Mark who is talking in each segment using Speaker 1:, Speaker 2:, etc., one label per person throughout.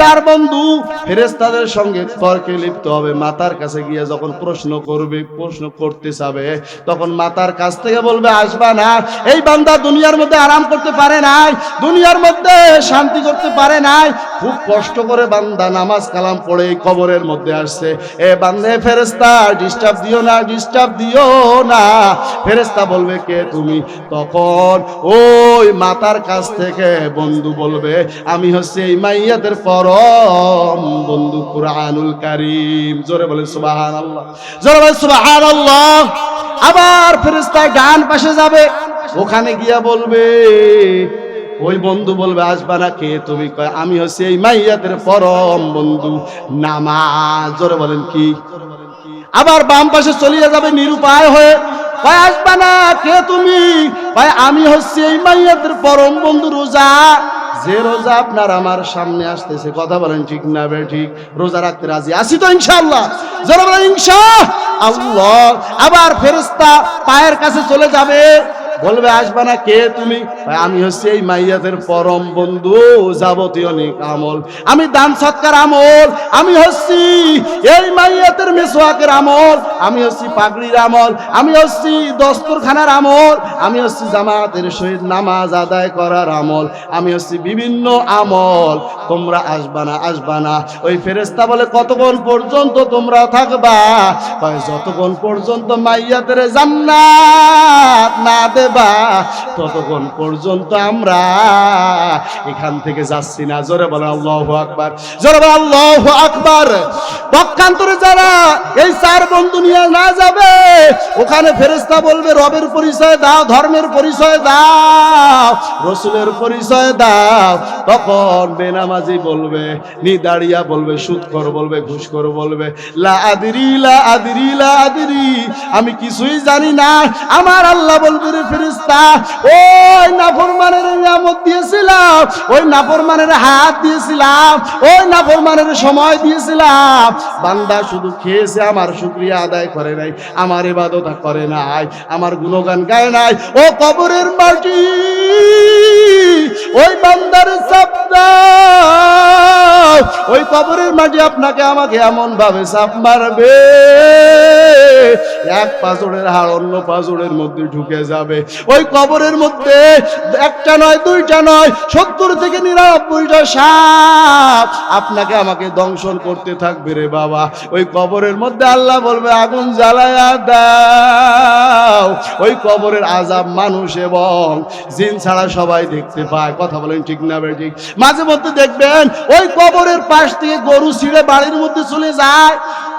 Speaker 1: চার বন্ধু ফেরেশতাদের সঙ্গে তর্কে লিপ্ত হবে। মাতার কাছে গিয়ে যখন প্রশ্ন করতে যাবে, তখন মাতার কাছ থেকে বলবে আসবা না, এই বান্দা দুনিয়ার মধ্যে আরাম করতে পারে নাই, দুনিয়ার মধ্যে শান্তি করতে পারে নাই, খুব কষ্ট করে বান্দা নামাজ কালাম পড়ে এই কবরের মধ্যে আসছে। এ বান্দে ফেরেশতা ডিস্টার্ব দিও না, ডিস্টার্ব দিও না। ফেরেশতা বলবে কে তুমি? তখন ওই মাতার কাছ থেকে বন্ধু বলবে আমি হচ্ছে এই মাইয়াদের পরম বন্ধু কুরআনুল কারীম। জোরে বলেন সুবহানাল্লাহ, জোরে বলেন সুবহানাল্লাহ। আবার ফেরেশতা ডান পাশে যাবে, ওখানে গিয়া বলবে, ওই বন্ধু বলবে আসবা না, কে তুমি? কয় আমি হচ্ছে এই মাইয়াদের পরম বন্ধু নামাজ। জোরে বলেন কি? আবার বাম পাশে চলিয়ে যাবে নিরুপায় হয়ে, কয় আসবা না, কে তুমি? কয় আমি হচ্ছে এই মাইয়াদের পরম বন্ধু রোজা। যে রোজা আপনার আমার সামনে আসতেছে, কথা বলেন ঠিক না বে ঠিক? রোজা রাখতে রাজি আছি তো ইনশাআল্লাহ? যারা বলেন ইনশাআল্লাহ। আবার ফেরেশতা পায়ের কাছে চলে যাবে, বলবে আসবা না, কে তুমি? আমি হচ্ছে এই মাইয়াদের পরম বন্ধু, যাবতীয় নেক আমল, আমি দান সৎকার আমল, আমি হচ্ছি এই মাইয়াদের মেসওয়াকের আমল, আমি হচ্ছি পাগড়ির আমল, আমি হচ্ছি দস্তরখানার আমল, আমি হচ্ছি জামাতের সহিত নামাজ আদায় করার আমল, আমি হচ্ছি বিভিন্ন আমল। তোমরা আসবা না, আসবা না। ওই ফেরেশতা বলে কতক্ষণ পর্যন্ত তোমরা থাকবা? কয় যতক্ষণ পর্যন্ত মাইয়াদের জান্নাত না দেবা ততক্ষণ পর্যন্ত আমরা এখান থেকে যাচ্ছি না। জোরে বলেন আল্লাহু আকবার, জোরে বলেন আল্লাহু আকবার। পক্ষান্তরে যারা এই চার বন্ধু নিয়ে না যাবে, ওখানে ফেরেশতা বলবে রবের পরিচয় দাও, ধর্মের পরিচয় দাও, রসুলের পরিচয় দাও। তখন বেনামাজি বলবে, নিদাড়িয়া বলবে, সুদখোর বলবে, ঘুষখোর বলবে লা আদরি লা আদরি লা আদরি, আমি কিছুই জানি না। আমার আল্লাহ বলবে রে ফেরেশতা, ওই নাফরমানের নিয়ামত দিয়েছিলাম, ওই নাফরমানের হাত দিয়েছিলাম, ওই নাফরমানের সময় দিয়েছিলাম, বান্দা শুধু খেয়েছে, আমার শুকরিয়া আদায় করে নাই, আমার ইবাদত করে নাই, আমার গুণগান গায় নাই। ও কবরের মাটি, ওই বান্দার চাপ দাও, ওই কবরের মাটি আপনাকে আমাকে এমন ভাবে চাপ মারবে, এক পাঁজরের হাড় অন্য পাঁজরের মধ্যে ঢুকে যাবে। ওই কবরের মধ্যে একটা নয়, দুইটা নয়, 70 থেকে 99টা সাপ আপনাকে আমাকে দংশন করতে থাকবে রে বাবা। ওই কবরের মধ্যে আল্লাহ বলবে আগুন জ্বালায়া দাও। ওই কবরের আযাব মানুষ এবং জিন ছাড়া সবাই দেখতে পায়, কথা বলেন ঠিক না বে ঠিক? মাঝে মধ্যে দেখবেন ওই কবরের পাশ থেকে গরু ছিঁড়ে বাড়ির মধ্যে চলে যায়,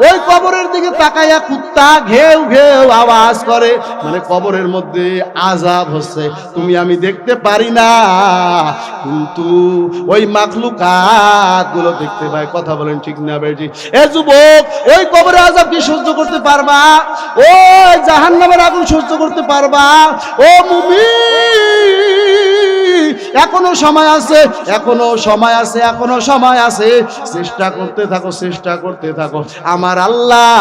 Speaker 1: ওই কবরের দিকে তাকাইয়া কুত্তা ঘেউ ঘেউ আওয়াজ করে, মানে কবরের মধ্যে আযাব হচ্ছে, তুমি আমি দেখতে পারি না, কিন্তু ওই মাখলুকাত গুলো দেখতে পায়, কথা বলেন ঠিক না বেটি? এ যুবক, ওই কবরের আযাব কি সহ্য করতে পারবা? ওই জাহান্নামের আগুন সহ্য করতে পারবা? ও মুমিন, এখনো সময় আছে, এখনো সময় আছে, এখনো সময় আছে, চেষ্টা করতে থাকো, চেষ্টা করতে থাকো। আমার আল্লাহ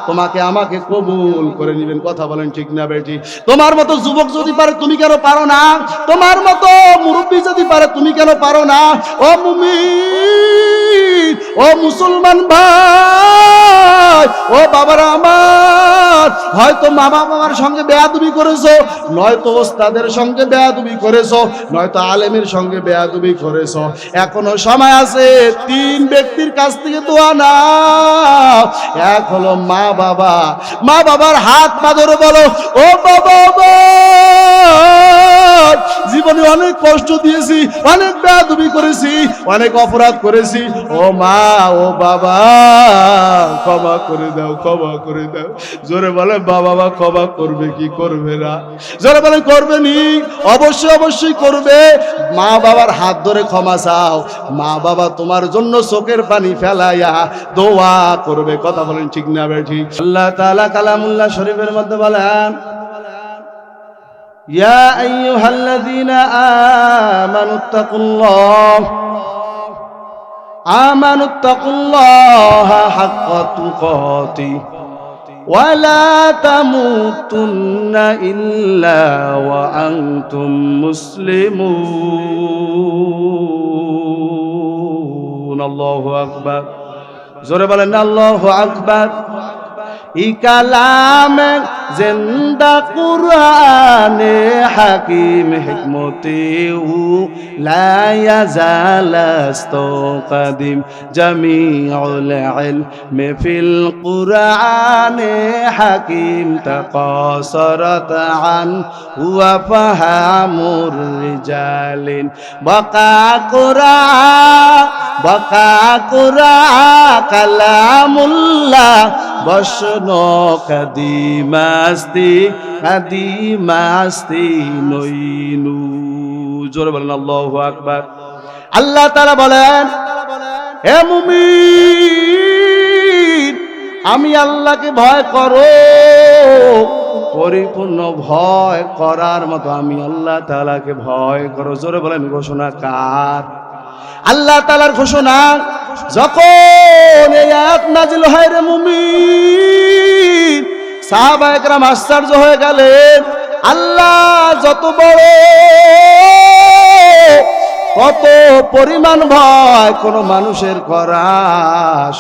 Speaker 1: তোমাকে আমাকে কবুল করে নেবেন, কথা বলেন ঠিক না বেটি? তোমার মতো যুবক যদি পারে, তুমি কেন পারো না? তোমার মতো মুরব্বী যদি পারে, তুমি কেন পারো না? ও মুমিন, ও মুসলমান ভাই, ও বাবারা আমার, হয়তো মা বাবার সঙ্গে বেয়াদবি করেছো, নয়তো ওস্তাদের সঙ্গে বেয়াদবি করেছো, নয়তো আলেমের সঙ্গে বেয়াদবি করেছো, এখনো সময় আছে। 3 ব্যক্তির কাছ থেকে দোয়া নাও। এক হলো মা বাবা, মা বাবার হাত পা ধরে বলো, ও বাবা, জীবনে অনেক কষ্ট দিয়েছি, অনেক বেয়াদবি করেছি, অনেক অপরাধ করেছি, ও মা, ও বাবা, ক্ষমা করে দাও, ক্ষমা করে দাও। জোরে বলে বাবা ক্ষমা করবে কি করবে না? জোরে বলে করবে নি? অবশ্যই অবশ্যই করবে। মা বাবার হাত ধরে ক্ষমা চাও, মা বাবা তোমার জন্য চোখের পানি ফেলাইয়া দোয়া করবে, কথা বলেন ঠিক না বেঠি? আল্লাহ তাআলা কালামুল্লাহ শরীফের মধ্যে বলেন, ইয়া আইয়ুহাল্লাযীনা আমানুত্তাকুল্লাহা হাক্কা তুকাতিহি ওয়া লা তামুতুন্না ইল্লা ওয়া আনতুম মুসলিমুন। আল্লাহু আকবার। জোরে বলেন না আল্লাহু আকবার। ই কালামে জিন্দা কুরআনে হাকিম হিকমতে ও লা ইয়াজালাস্তু কাদিম জামিউল ইলমি ফিল কুরআনে হাকিম তাকাসারাত আন হুয়া ফাহামুর রিজালিন বাকা কুরআ কালামুল্লাহ বসন কাদিমাস্তি নইনু। জোরে বলেন আল্লাহু আকবার। আল্লাহ তাআলা বলেন, হে মুমিন, আমি আল্লাহকে ভয় করো, পরিপূর্ণ ভয় করার মতো আমি আল্লাহ তাআলাকে ভয় করো। জোরে বলেন ঘোষণা কার? আল্লাহ তাআলার ঘোষণা। যখন এই আয়াত নাজিল হয় রে মুমিন, সাহাবায়ে কেরাম আশ্চর্য হয়ে গেলেন। আল্লাহ যত বড়, কত পরিমাণ ভয় কোন মানুষের করা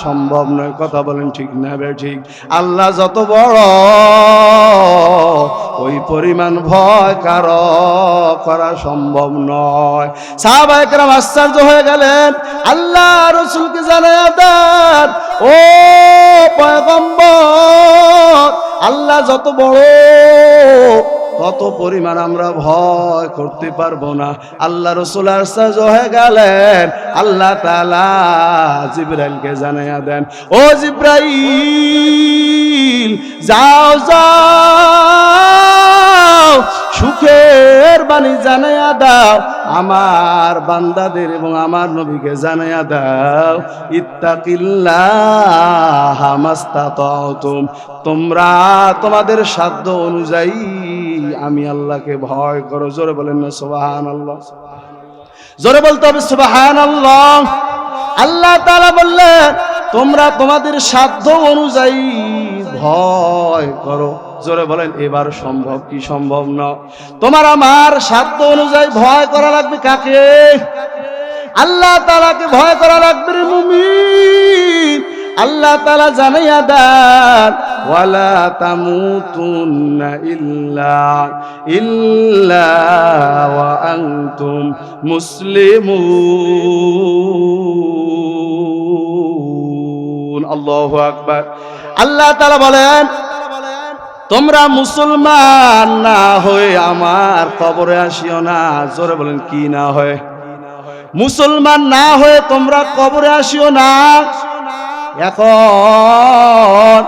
Speaker 1: সম্ভব নয়। কথা বলেন ঠিক না ঠিক? আল্লাহ যত বড়, ওই পরিমাণ ভয় কারো করা সম্ভব নয়। সাহাবায়ে কেরাম আশ্চর্য হয়ে গেলেন। আল্লাহ রাসূলকে জানায়া দেন, ও পয়গম্বর, আল্লাহ যত বড় কত পরিমাণ আমরা ভয় করতে পারবো না। আল্লাহ রাসূল আশ্চর্য হয়ে গেলেন। আল্লাহ তাআলা জিবরাইলকে জানায়া দেন, ও জিবরাইল, যাও সুখের বাণী জানায়া দাও আমার বান্দাদের এবং আমার নবীকে জানায়া দাও, ইত্তাকিল্লাহ মাস্তাতাতুম, তোমরা তোমাদের সাধ্য অনুযায়ী আমি আল্লাহকে ভয় করো। জোরে বলেন না সুবহানাল্লাহ? জোরে বলতে হবে সুবহানাল্লাহ। আল্লাহ তাআলা বললেন, তোমরা তোমাদের সাধ্য অনুযায়ী ভয় করো। জোরে বলেন এবার সম্ভব কি সম্ভব না? তোমার আমার সাধ্য অনুযায়ী ভয় করা লাগবে কাকে? আল্লাহ তাআলাকে ভয় করা লাগবে রে মুমিন। আল্লাহ তাআলা জানাইয়া দেন, ওয়ালা তামুতুন্না ইল্লা ওয়া আনতুম মুসলিমুন। আল্লাহু আকবার। আল্লাহ তাআলা বলেন, তোমরা মুসলমান না হয়ে আমার কবরে আসিও না। জোরে বলেন কি না হয়ে? মুসলমান না হয়ে তোমরা কবরে আসিও না। এখন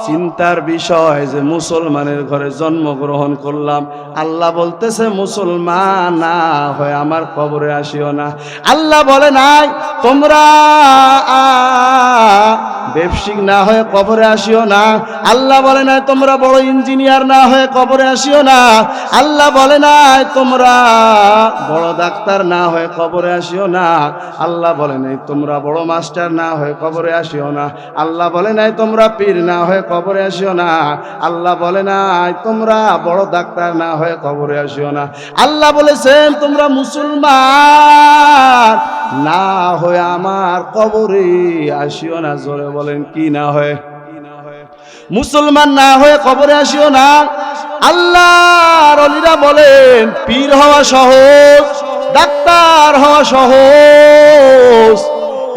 Speaker 1: চিন্তার বিষয় যে মুসলমানের ঘরে জন্মগ্রহণ করলাম, আল্লাহ বলতেছে মুসলমান না হয়ে আমার কবরে আসিও না। আল্লাহ বলে নাই তোমরা ব্যবসায়িক না হয়ে কবরে আসিও না। আল্লাহ বলে নাই তোমরা বড় ইঞ্জিনিয়ার না হয়ে কবরে আসিও না। আল্লাহ বলে নাই তোমরা বড় ডাক্তার না হয়ে কবরে আসিও না। আল্লাহ বলে নাই তোমরা বড় মাস্টার না হয়ে কবরে আসিও না। আল্লাহ বলে নাই তোমরা পীর না হয়ে কবরে আসিও না। আল্লাহ বলে নাই তোমরা বড় ডাক্তার না হয়ে কবরে আসিও না। আল্লাহ বলেছেন তোমরা মুসলমান না হয়ে আমার কবরে আসিও না। জোরে বলেন কি না হয়ে? মুসলমান না হয়ে কবরে আসিও না। আল্লাহর ওলিরা বলেন পীর হওয়া সহজ, ডাক্তার হওয়া সহজ,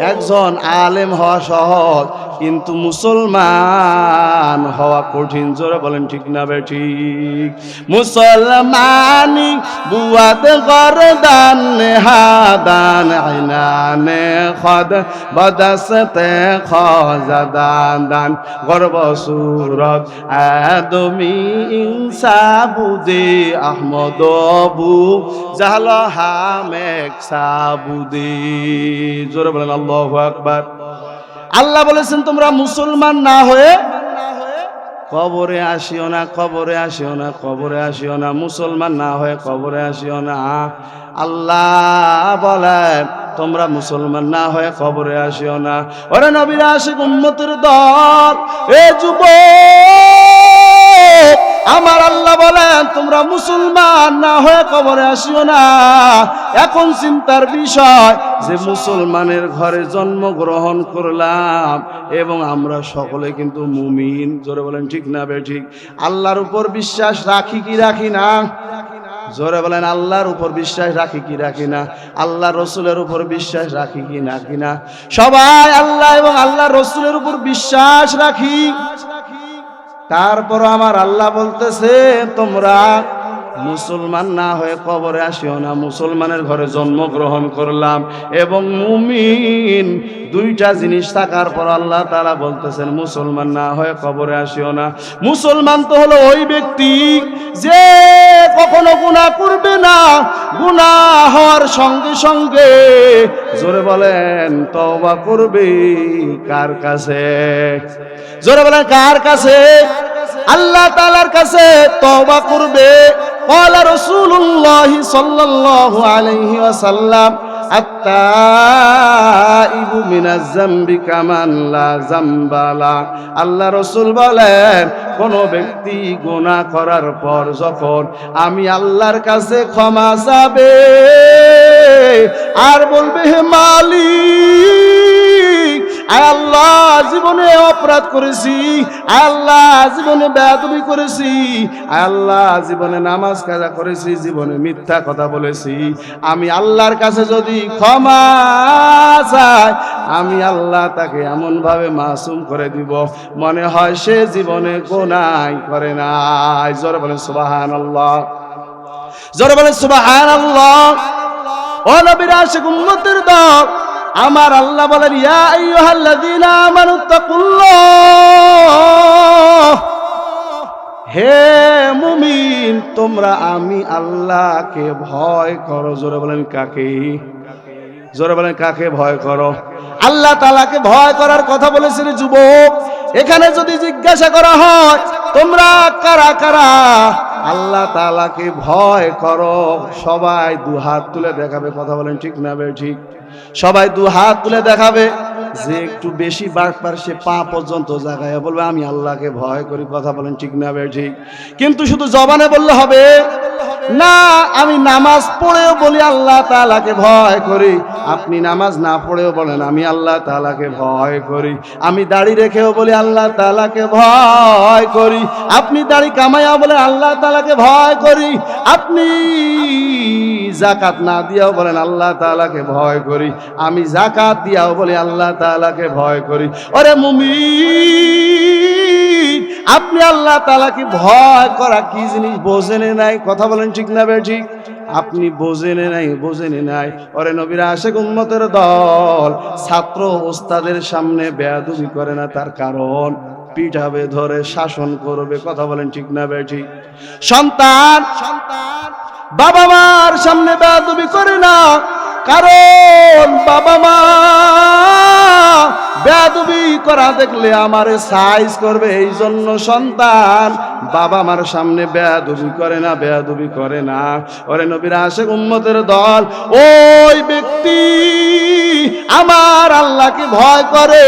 Speaker 1: একজন আলেম হওয়া সহজ, কিন্তু মুসলমান হওয়া কঠিন। জোরে বলেন ঠিক না বেঠিক? মুসলমানি বুয়াদ গরদান হাদান আইনানে খদ বদসতে খজাদান দান গর্ব সুরত আদমি ইনসাবুদে আহমদ বু জাহল হামেক সাবুদে। জোরে বলেন আল্লাহু আকবার। আল্লাহ বলেছেন তোমরা মুসলমান না হয়ে কবরে আসিও না, কবরে আসিও না, কবরে আসিও না, মুসলমান না হয়ে কবরে আসিও না। আল্লাহ বলেন তোমরা মুসলমান না হয়ে কবরে আসিও না। ওরে নবীর আশিক উম্মতের দল, এ যুবক আমার আল্লাহ বলেন তোমরা মুসলমান না হয়ে কবরে আসিও না। এখন চিন্তার বিষয় যে মুসলমানের ঘরে জন্মগ্রহণ করলাম এবং আমরা সকলে কিন্তু মুমিন, জোরে বলেন ঠিক না বেঠিক? আল্লাহর উপর বিশ্বাস রাখি কি রাখি না? জোরে বলেন আল্লাহর উপর বিশ্বাস রাখি কি রাখি না? আল্লাহ রসুলের উপর বিশ্বাস রাখি কি রাখি না? সবাই আল্লাহ এবং আল্লাহ রসুলের উপর বিশ্বাস রাখি। তারপর আমার আল্লাহ বলতেছে তোমরা মুসলমান না হয়ে কবরে আসিও না, মুসলমানের ঘরে জন্মগ্রহণ করলাম এবং মুমিন, দুইটা জিনিস থাকার পর আল্লাহ তাআলা বলতেছেন মুসলমান না হয়ে কবরে আসিও না। মুসলমান তো হলো ওই ব্যক্তি যে কখনো গুনাহ করবে না, গুনাহ হওয়ার সঙ্গে সঙ্গে জোরে বলেন তওবা করবে। কার কাছে? জোরে বলেন কার কাছে? আল্লাহ তাআলার কাছে তওবা করবে। ক্বালা রাসূলুল্লাহ সাল্লাল্লাহু আলাইহি ওয়াসাল্লাম আত-তাইবু মিনাজ যামবি কামান লা যামবা লা। আল্লাহ রাসূল বলেন কোন ব্যক্তি গুনাহ করার পর যখন আমি আল্লাহর কাছে ক্ষমা চাবে আর বলবে হে মালিক, আল্লাহ জীবনে অপরাধ করেছি, আল্লাহ জীবনে বেয়াদবি করেছি, আল্লাহ জীবনে নামাজ কাজা করেছি, জীবনে মিথ্যা কথা বলেছি, আমি আল্লাহর কাছে যদি ক্ষমা চাই আমি আল্লাহ তাকে এমন ভাবে মাসুম করে দিব মনে হয় সে জীবনে গুনাহ করে নাই। জোরে বলেন সুবহানাল্লাহ, জোরে বলেন সুবহানাল্লাহ। ও নবীর আশিক উম্মতের দল, আমার আল্লাহ বলেন ইয়া আইয়ুহাল্লাযীনা আমানুত্তাকুল্লাহ, হে মুমিন তোমরা আমি আল্লাহকে ভয় করো। জোরে বলেন কাকে? জোরে বলেন কাকে ভয় করো? আল্লাহ তাআলাকে ভয় করার কথা বলেছেন যুবক। এখানে যদি জিজ্ঞাসা করা হয় তোমরা কারা কারা আল্লাহ তাআলাকে ভয় করো, সবাই দুহাত তুলে দেখাবে। কথা বলেন ঠিক না বে ঠিক? সবাই দুহাত তুলে দেখাবে। যে একটু বেশি বাড়পার সে পা পর্যন্ত জায়গায় বলবে আমি আল্লাহকে ভয় করি। কথা বলেন ঠিক না বে ঠিক? কিন্তু শুধু জবানে বললে হবে না। আমি নামাজ পড়েও বলি আল্লাহ তাআলাকে ভয় করি, আপনি নামাজ না পড়েও বলেন আমি আল্লাহ তাআলাকে ভয় করি। আমি দাড়ি রেখেও বলি আল্লাহ তাআলাকে ভয় করি, আপনি দাড়ি কামাইয়াও বলেন আল্লাহ তাআলাকে ভয় করি, আপনি যাকাত না দিয়াও বলেন আল্লাহ তাআলাকে ভয় করি, আমি যাকাত দিয়াও বলি আল্লাহ তাআলাকে ভয় করি। ওরে মুমিন, আপনি আল্লাহ তাআলাকে ভয় করা কি জিনিস বোঝেন নাই? কথা বলেন ঠিক না বে ঠিক? আপনি বোঝেন নাই, বোঝেন নাই। ওরে নবীর আশিক উম্মতের দল, ছাত্র ওস্তাদের সামনে বেয়াদবি করে না, তার কারণ পিঠাবে ধরে শাসন করবে। কথা বলেন ঠিক না বে ঠিক? সন্তান বাবা মার সামনে বেয়াদবি করে না, কারণ বাবা মা বেয়াদবি করা দেখলে আমারে সাইজ করবে। এই জন্য সন্তান বাবা মার সামনে বেয়াদবি করে না, বেয়াদবি করে না। ওরে নবীর আশিক উম্মতের দল, ওই ব্যক্তি আমার আল্লাহকে ভয় করে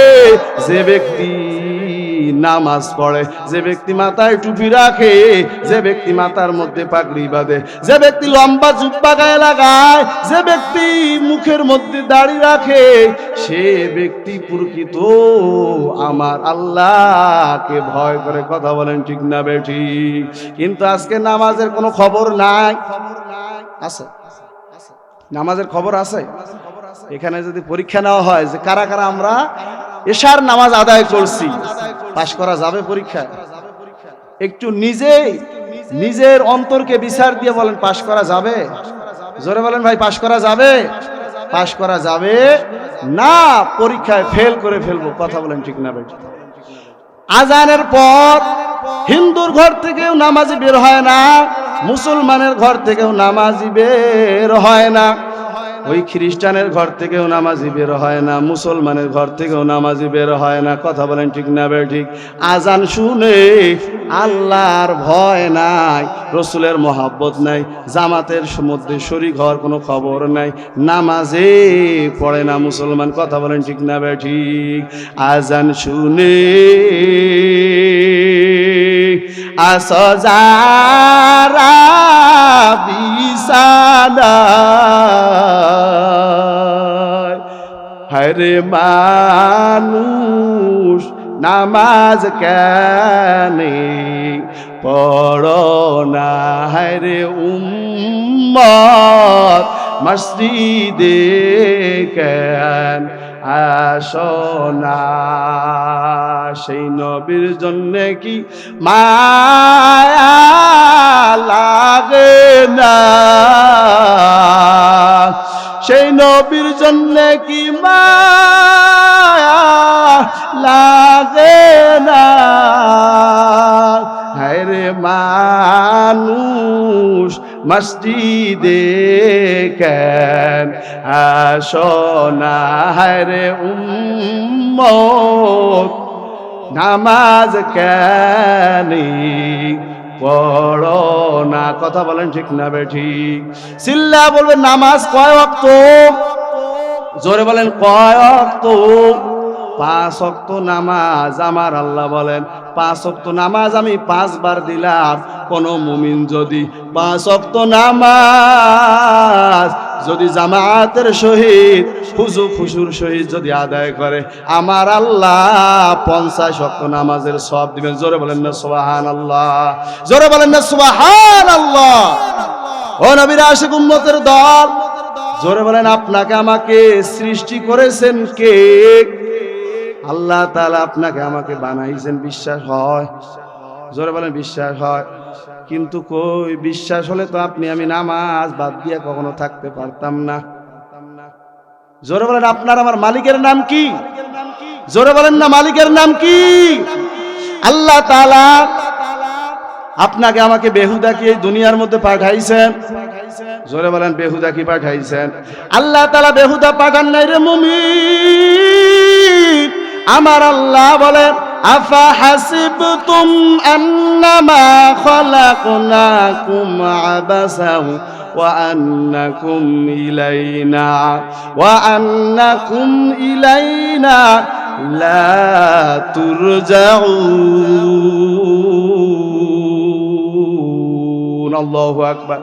Speaker 1: যে ব্যক্তি নামাজ পড়ে, যে ব্যক্তি মাথায় টুপি রাখে, যে ব্যক্তি মাথার মধ্যে পাগড়ি বাঁধে, যে ব্যক্তি লম্বা জুব্বা গায়ে লাগায়, যে ব্যক্তি মুখের মধ্যে দাড়ি রাখে, সে ব্যক্তি প্রকৃত আমার আল্লাহকে ভয় করে। কথা বলেন ঠিক না বে ঠিক? কিন্তু আজকে নামাজের কোনো খবর নাই। আছে নামাজের খবর আছে? এখানে যদি পরীক্ষা নেওয়া হয় যে কারা কারা আমরা এশার নামাজ আদায় করছি, পাশ করা যাবে পরীক্ষায়? একটু নিজের অন্তরকে বিচার দিয়ে বলেন পাশ করা যাবে? জোরে বলেন ভাই, পাশ করা যাবে? পাশ করা যাবে না, পরীক্ষায় ফেল করে ফেলবো। কথা বলেন ঠিক না ভাই? আজানের পর হিন্দুর ঘর থেকেও নামাজি বের হয় না, মুসলমানের ঘর থেকেও নামাজি বের হয় না, ওই খ্রিস্টানের ঘর থেকেও নামাজি বের হয় না, মুসলমানের ঘর থেকেও নামাজি বের হয় না। কথা বলেন ঠিক না বে ঠিক? আজান শুনে আল্লাহর ভয় নাই, রসুলের মহাব্বত নাই, জামাতের মধ্যে শরীক হওয়ার কোনো খবর নাই, নামাজে পড়ে না মুসলমান। কথা বলেন ঠিক না বে ঠিক? আজান শুনে আসজারা বিছানায় হরে মানুষ নামাজ কেনে পড়ো না হরে উম্মত মসজিদে কেন আসো না সেই নবীর জন্য কি মায়া লাগে না সেই নবীর জন্য কি মায়া লাগে না হরে মানুষ মসজিদে কেন আসো না হরে উম্মত নামাজ কেন পড়ো না কথা বলেন ঠিক না বেঠিক চিল্লা বলবেন নামাজ কয় ওয়াক্ত জোরে বলেন কয় ওয়াক্ত 5 ওয়াক্ত নামাজ আমার আল্লাহ বলেন 5 ওয়াক্ত নামাজ আমি 5 বার দিলাম কোন মুমিন যদি 5 ওয়াক্ত নামাজ যদি জামাতের সহিত খুশু খুশুর সহিত যদি আদায় করে আমার আল্লাহ 50 ওয়াক্ত নামাজের সওয়াব দিবেন জোরে বলেন না সুবহানাল্লাহ জোরে বলেন না সুবহানাল্লাহ ও নবীর আশিক উম্মতের দল জোরে বলেন আপনাকে আমাকে সৃষ্টি করেছেন কে আল্লাহ তাআলা আপনাকে আমাকে বানাইছেন বিশ্বাস হয় জোরে বলেন বিশ্বাস হয় কিন্তু কই বিশ্বাস হলে তো আপনি আমি নামাজ বাদ দিয়ে কখনো থাকতে পারতাম না জোরে বলেন আপনার আমার মালিকের নাম কি জোরে বলেন না মালিকের নাম কি আল্লাহ তাআলা আপনাকে আমাকে বেহুদা কি এই দুনিয়ার মধ্যে পাঠাইছেন জোরে বলেন বেহুদা কি পাঠাইছেন আল্লাহ তাআলা বেহুদা পাঠান নাই রে মুমিন আমার আল্লাহ বলেন আফা হাসিবতুম আন্নামা খালাকনাকুম আবাসাও ওয়া আন্নাকুম ইলাইনা লা তুরজাউন আল্লাহু আকবার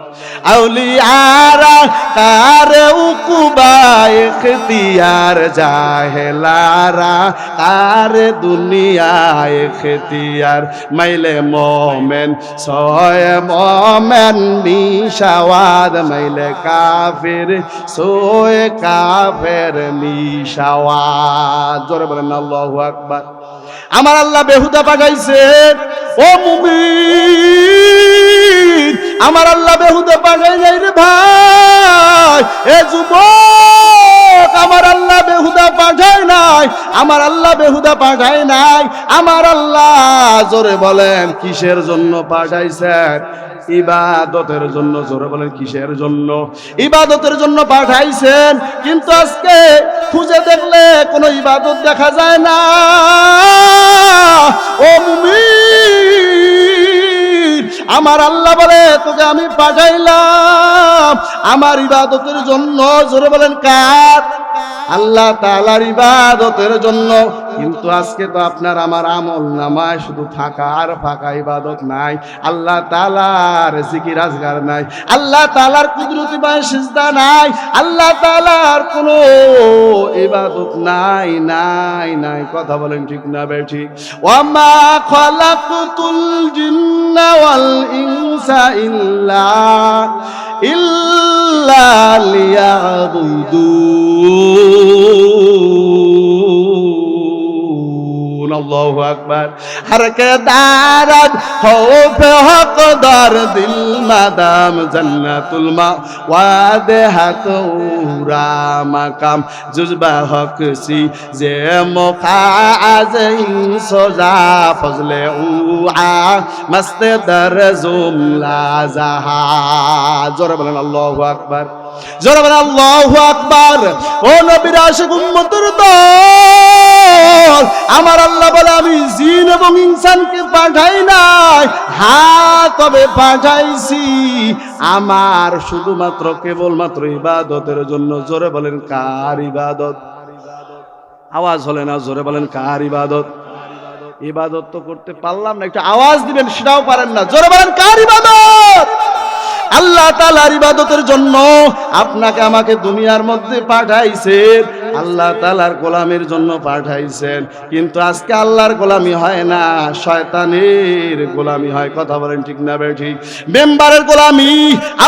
Speaker 1: আউলিয়ারা কারে উকুবা ইখতিয়ার জাহেলারা কারে দুনিয়া ইখতিয়ার মাইলে মোমেন সয় মোমেন মিশাওয়াদ মাইলে কাফির সোয় কাফের মিশাওয়াদ জোরে বলেন আল্লাহু আকবার আমার আল্লাহ বেহুদা পাঠাইছেন ও মুমিন আমার আল্লাহ বেহুদা পাঠাই নাই রে ভাই এ যুবক আমার আল্লাহ বেহুদা পাঠায় নাই আমার আল্লাহ বেহুদা পাঠায় নাই আমার আল্লাহ জোরে বলেন কিসের জন্য পাঠাইছেন ইবাদতের জন্য জোরে বলেন কিসের জন্য ইবাদতের জন্য পাঠাইছেন কিন্তু আজকে খুঁজে দেখলে কোনো ইবাদত দেখা যায় না ও মুমিন আমার আল্লাহ বলে তোকে আমি পাঠাইলাম আমার ইবাদতের জন্য জোরে বলেন কার আল্লাহ তাআলার ইবাদতের জন্য কিন্তু আজকে তো আপনার আমার আমল নামায় শুধু ফাঁকা আর ফাঁকা ইবাদত নাই আল্লাহ তাআলার জিকির আজগার নাই আল্লাহ তাআলার কুদরতি পায়ে সিজদা নাই আল্লাহ তাআলার কোনো ইবাদত নাই নাই নাই কথা বলেন ঠিক না বেঠিক ওয়া মা খালাকতুল জিন্না ওয়াল ইনসা ইল্লা লিয়াবুদুন আল্লাহু আকবার हर के दारद खौफ हकदार दिल मादाम जन्नतुल मावाद हतूरा मकाम जुजबा हक सी जे मुखाज सोजा फजले उआ मस्त दर जुमला जहा जोरे बोलेन अल्लाहु আকবার जोरे बोलेन अल्लाहु আকবার ও নবীর আশিক উম্মতের দল আমার আল্লাহ বলে আমি জিন এবং ইনসানকে পাঠাই নাই হ্যাঁ তবে পাঠাইছি আমার শুধুমাত্র কেবলমাত্র ইবাদতের জন্য জোরে বলেন কার ইবাদত আওয়াজ হলে না জোরে বলেন কার ইবাদত ইবাদত তো করতে পারলাম না, একটু আওয়াজ দিবেন, সেটাও পারেন না। জোরে বলেন কার ইবাদত? আল্লাহ তাআলার ইবাদতের জন্য আপনাকে আমাকে দুনিয়ার মধ্যে পাঠাইছেন, আল্লাহ তাআলার গোলামের জন্য পাঠাইছেন। কিন্তু আজকে আল্লাহর গোলামি হয় না, শয়তানের গোলামি হয়। কথা বলেন ঠিক না বেঠিক? মেম্বারের গোলামি,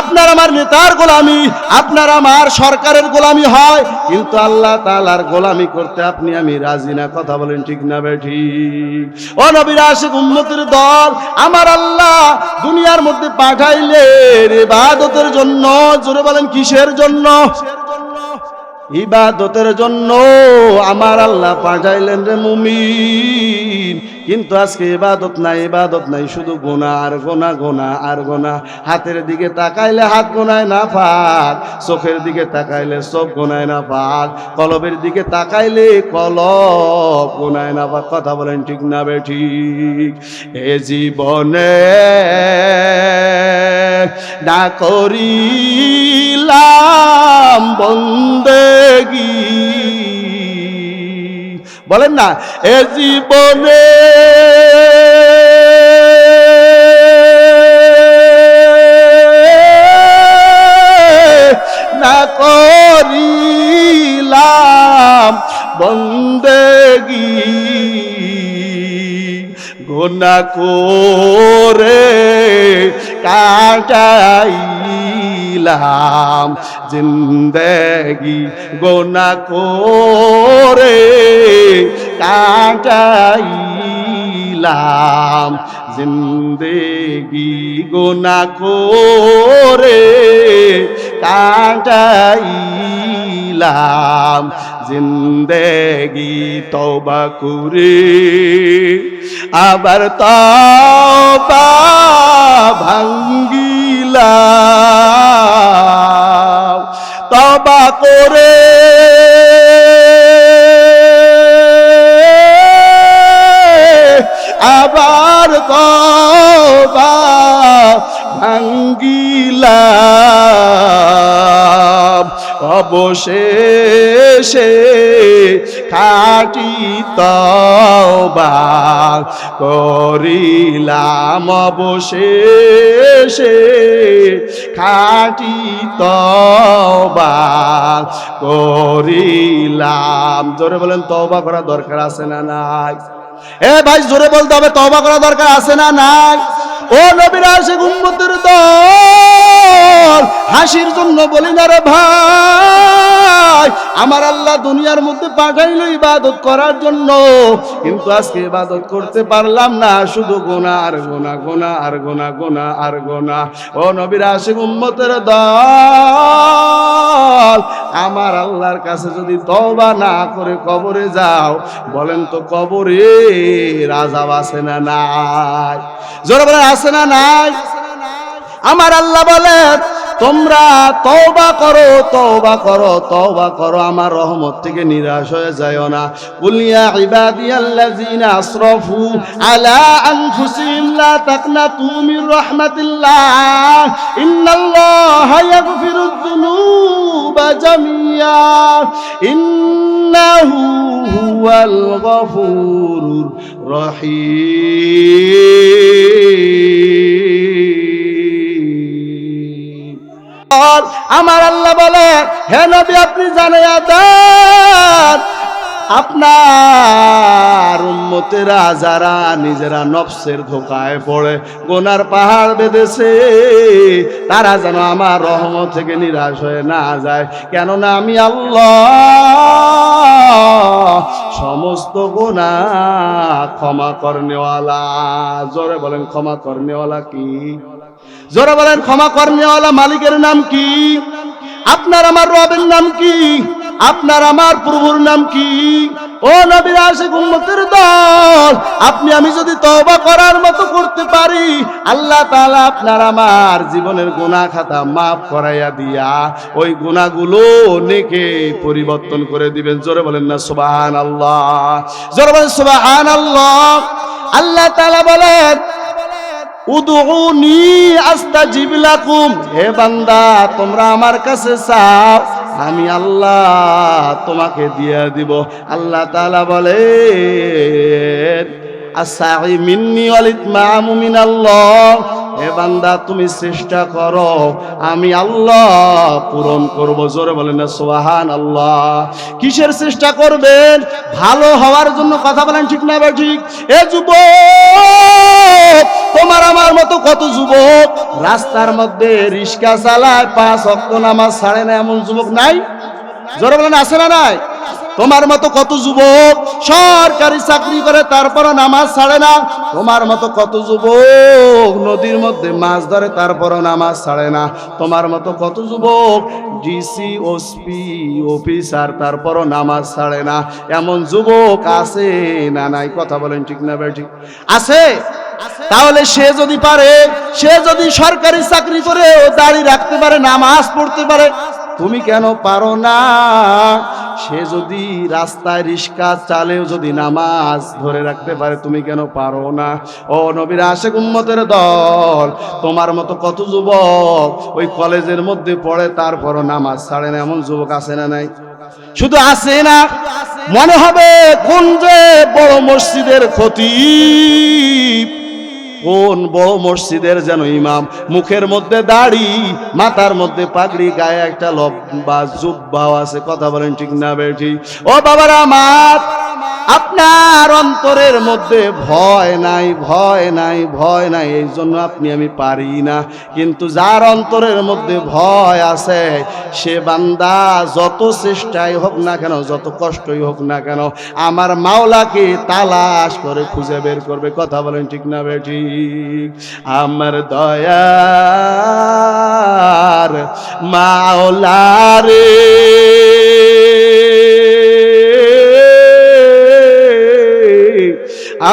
Speaker 1: আপনার আমার নেতার গোলামি, আপনার আমার সরকারের গোলামি হয়, কিন্তু আল্লাহ তাআলার গোলামি করতে আপনি আমি রাজি না। কথা বলেন ঠিক না বেঠিক? ও নবীর আশিক উম্মতের দল, আমার আল্লাহ দুনিয়ার মধ্যে পাঠাইলেন ইবাদতের জন্য। জোরে বলেন কিসের জন্য? ইবাদতের জন্য আমার আল্লাহ পাঠাইলেন রে মুমিন। কিন্তু আজকে ইবাদত নাই, ইবাদত নাই, শুধু গুনাহ আর গুনাহ, গুনাহ আর গুনাহ। হাতের দিকে তাকাইলে হাত গোনায় না পাক, চোখের দিকে তাকাইলে চোখ গোনায় না পাক, কলবের দিকে তাকাইলে কলব গোনায় না পাক। কথা বলেন ঠিক না বেঠিক? এ জীবনে না করিলাম বন্দেগী, বলেন না, এ জীবনে না করিলাম বন্দেগী, গুনাহ করে কাটাইলাম জিন্দেগি, গুনাহ করে কাটাইলাম জিন্দেগি, গুনাহ করে কাটাইলাম জিন্দেগি। তওবা করে আবার তওবা ভাঙ্গিলাম, তওবা করে আবার তওবা ভাঙ্গিলাম, অবশেষে খাঁটি তওবা করিলাম, অবশেষে খাঁটি তওবা করিলাম। জোরে বলেন তওবা করা দরকার আছে না নাই? এ ভাই জোরে বলতে হবে, তওবা করা দরকার আছে না নাই? ও নবীর আশিক উম্মতের দল, হাসির জন্য বলি না রে ভাই, আমার আল্লাহ দুনিয়ার মধ্যে পাঠাইলো ইবাদত করার জন্য, কিন্তু আজকে ইবাদত করতে পারলাম না, শুধু গুনাহ আর গুনাহ, গুনাহ আর গুনাহ, গুনাহ আর গুনাহ। ও নবীর আশিক উম্মতের দল, আমার আল্লাহর কাছে যদি তওবা না করে কবরে যাও, বলেন তো কবরে আযাব আছে না নাই? জোরে বলেন আছে না নাই? আমার আল্লাহ বলেন তোমরা তওবা করো, তওবা করো, তওবা করো, আমার রহমত থেকে নিরাশ হয়ে যায়ও না। কুল ইয়া ইবাদিয়াল্লাযিনা আসরাফু আলা আনফুসিহিম লা তাকনাতু মির রাহমাতিল্লাহ ইন্নাল্লাহা ইয়াগফিরুয যুনুবা জামিয়া ইন্নাহু হুয়াল গফুরুর রহিম। আমার আল্লাহ বলে, হে নবী আপনি জানাইয়া দেন আপনার উম্মতেরা যারা নিজেরা নফসের ধোকায় পড়ে গুনার পাহাড় বেঁধেছে, তারা যেন আমার রহমত থেকে নিরাশ হয়ে না যায়। কেননা আমি আল্লাহ সমস্ত গুনাহ ক্ষমা করনেওয়ালা। জোরে বলেন ক্ষমা করনেওয়ালা কি? জোরে বলেন ক্ষমা করনেওয়ালা মালিকের নাম কি? আপনার আমার রবের নাম কি? আপনার আমার প্রভুর নাম কি? ও নবীর আশিক উম্মতের দল, আপনি আমি যদি তওবা করার মতো করতে পারি, আল্লাহ তাআলা আপনার আমার জীবনের গুনাহ খাতা মাফ করাইয়া দিয়া ওই গুনাহগুলো নেকে পরিবর্তন করে দিবেন। জোরে বলেন না সুবহানাল্লাহ? জোরে বলেন সুবহানাল্লাহ। আল্লাহ তাআলা বলেন উদউনি আস্তাজিব লাকুম, হে বান্দা তোমরা আমার কাছে চাও, আমি আল্লাহ তোমাকে দিয়ে দিব। আল্লাহ তাআলা বলেন আস-সাই মিন্নি ওয়াল ইতমামু মিনাল্লাহ। হে বান্দা তুমি চেষ্টা করো, আমি আল্লাহ পূরণ করব। জোরে বলেন না সুবহানাল্লাহ। কিসের চেষ্টা করবেন? ভালো হওয়ার জন্য। কথা বলেন ঠিক না বা ঠিক? এ যুবক, তোমার আমার মতো কত যুবক রাস্তার মধ্যে রিক্সা চালায়, 5 ওয়াক্ত নামাজ ছাড়ে না, এমন যুবক নাই? জোরে বলেন আছে না নাই? তোমার মতো কত যুবক সরকারি চাকরি করে তারপরও নামাজ ছাড়ে না? তোমার মতো কত যুবক নদীর মধ্যে মাছ ধরে তারপরও নামাজ ছাড়ে না? তোমার মতো কত যুবক ডিসি ওসপি অফিসার তারপরও নামাজ ছাড়ে না? এমন যুবক আছে না নাই? কথা বলেন ঠিক না ভাই ঠিক? আছে। তাহলে সে যদি পারে, সে যদি সরকারি চাকরি করে দাড়ি রাখতে পারে, নামাজ পড়তে পারে, তুমি কেন পারো না? সে যদি রাস্তায় রিক্সা চালেও যদি নামাজ ধরে রাখতে পারে, তুমি কেন পারো না? ও নবীর আশিক উম্মতের দল, তোমার মতো কত যুবক ওই কলেজের মধ্যে পড়ে তারপরও নামাজ ছাড়ে না, এমন যুবক আছে না নাই? শুধু আছে না, মনে হবে কোন যে বড় মসজিদের খতিব, কোন বড় মসজিদের যেন ইমাম, মুখের মধ্যে দাড়ি, মাথার মধ্যে পাগড়ি, গায়ে একটা লম্বা জুব্বাও আছে। কথা বলেন ঠিক না বেঠি? ও বাবারা আমার, আপনার অন্তরের মধ্যে ভয় নাই, ভয় নাই, ভয় নাই, এই জন্য আপনি আমি পারি না। কিন্তু যার অন্তরের মধ্যে ভয় আছে, সে বান্দা যত চেষ্টাই হোক না কেন, যত কষ্টই হোক না কেন, আমার মাওলাকে তালাশ করে খুঁজে বের করবে। কথা বলেন ঠিক না বেঠি? আমার দয়ার মাওলা রে,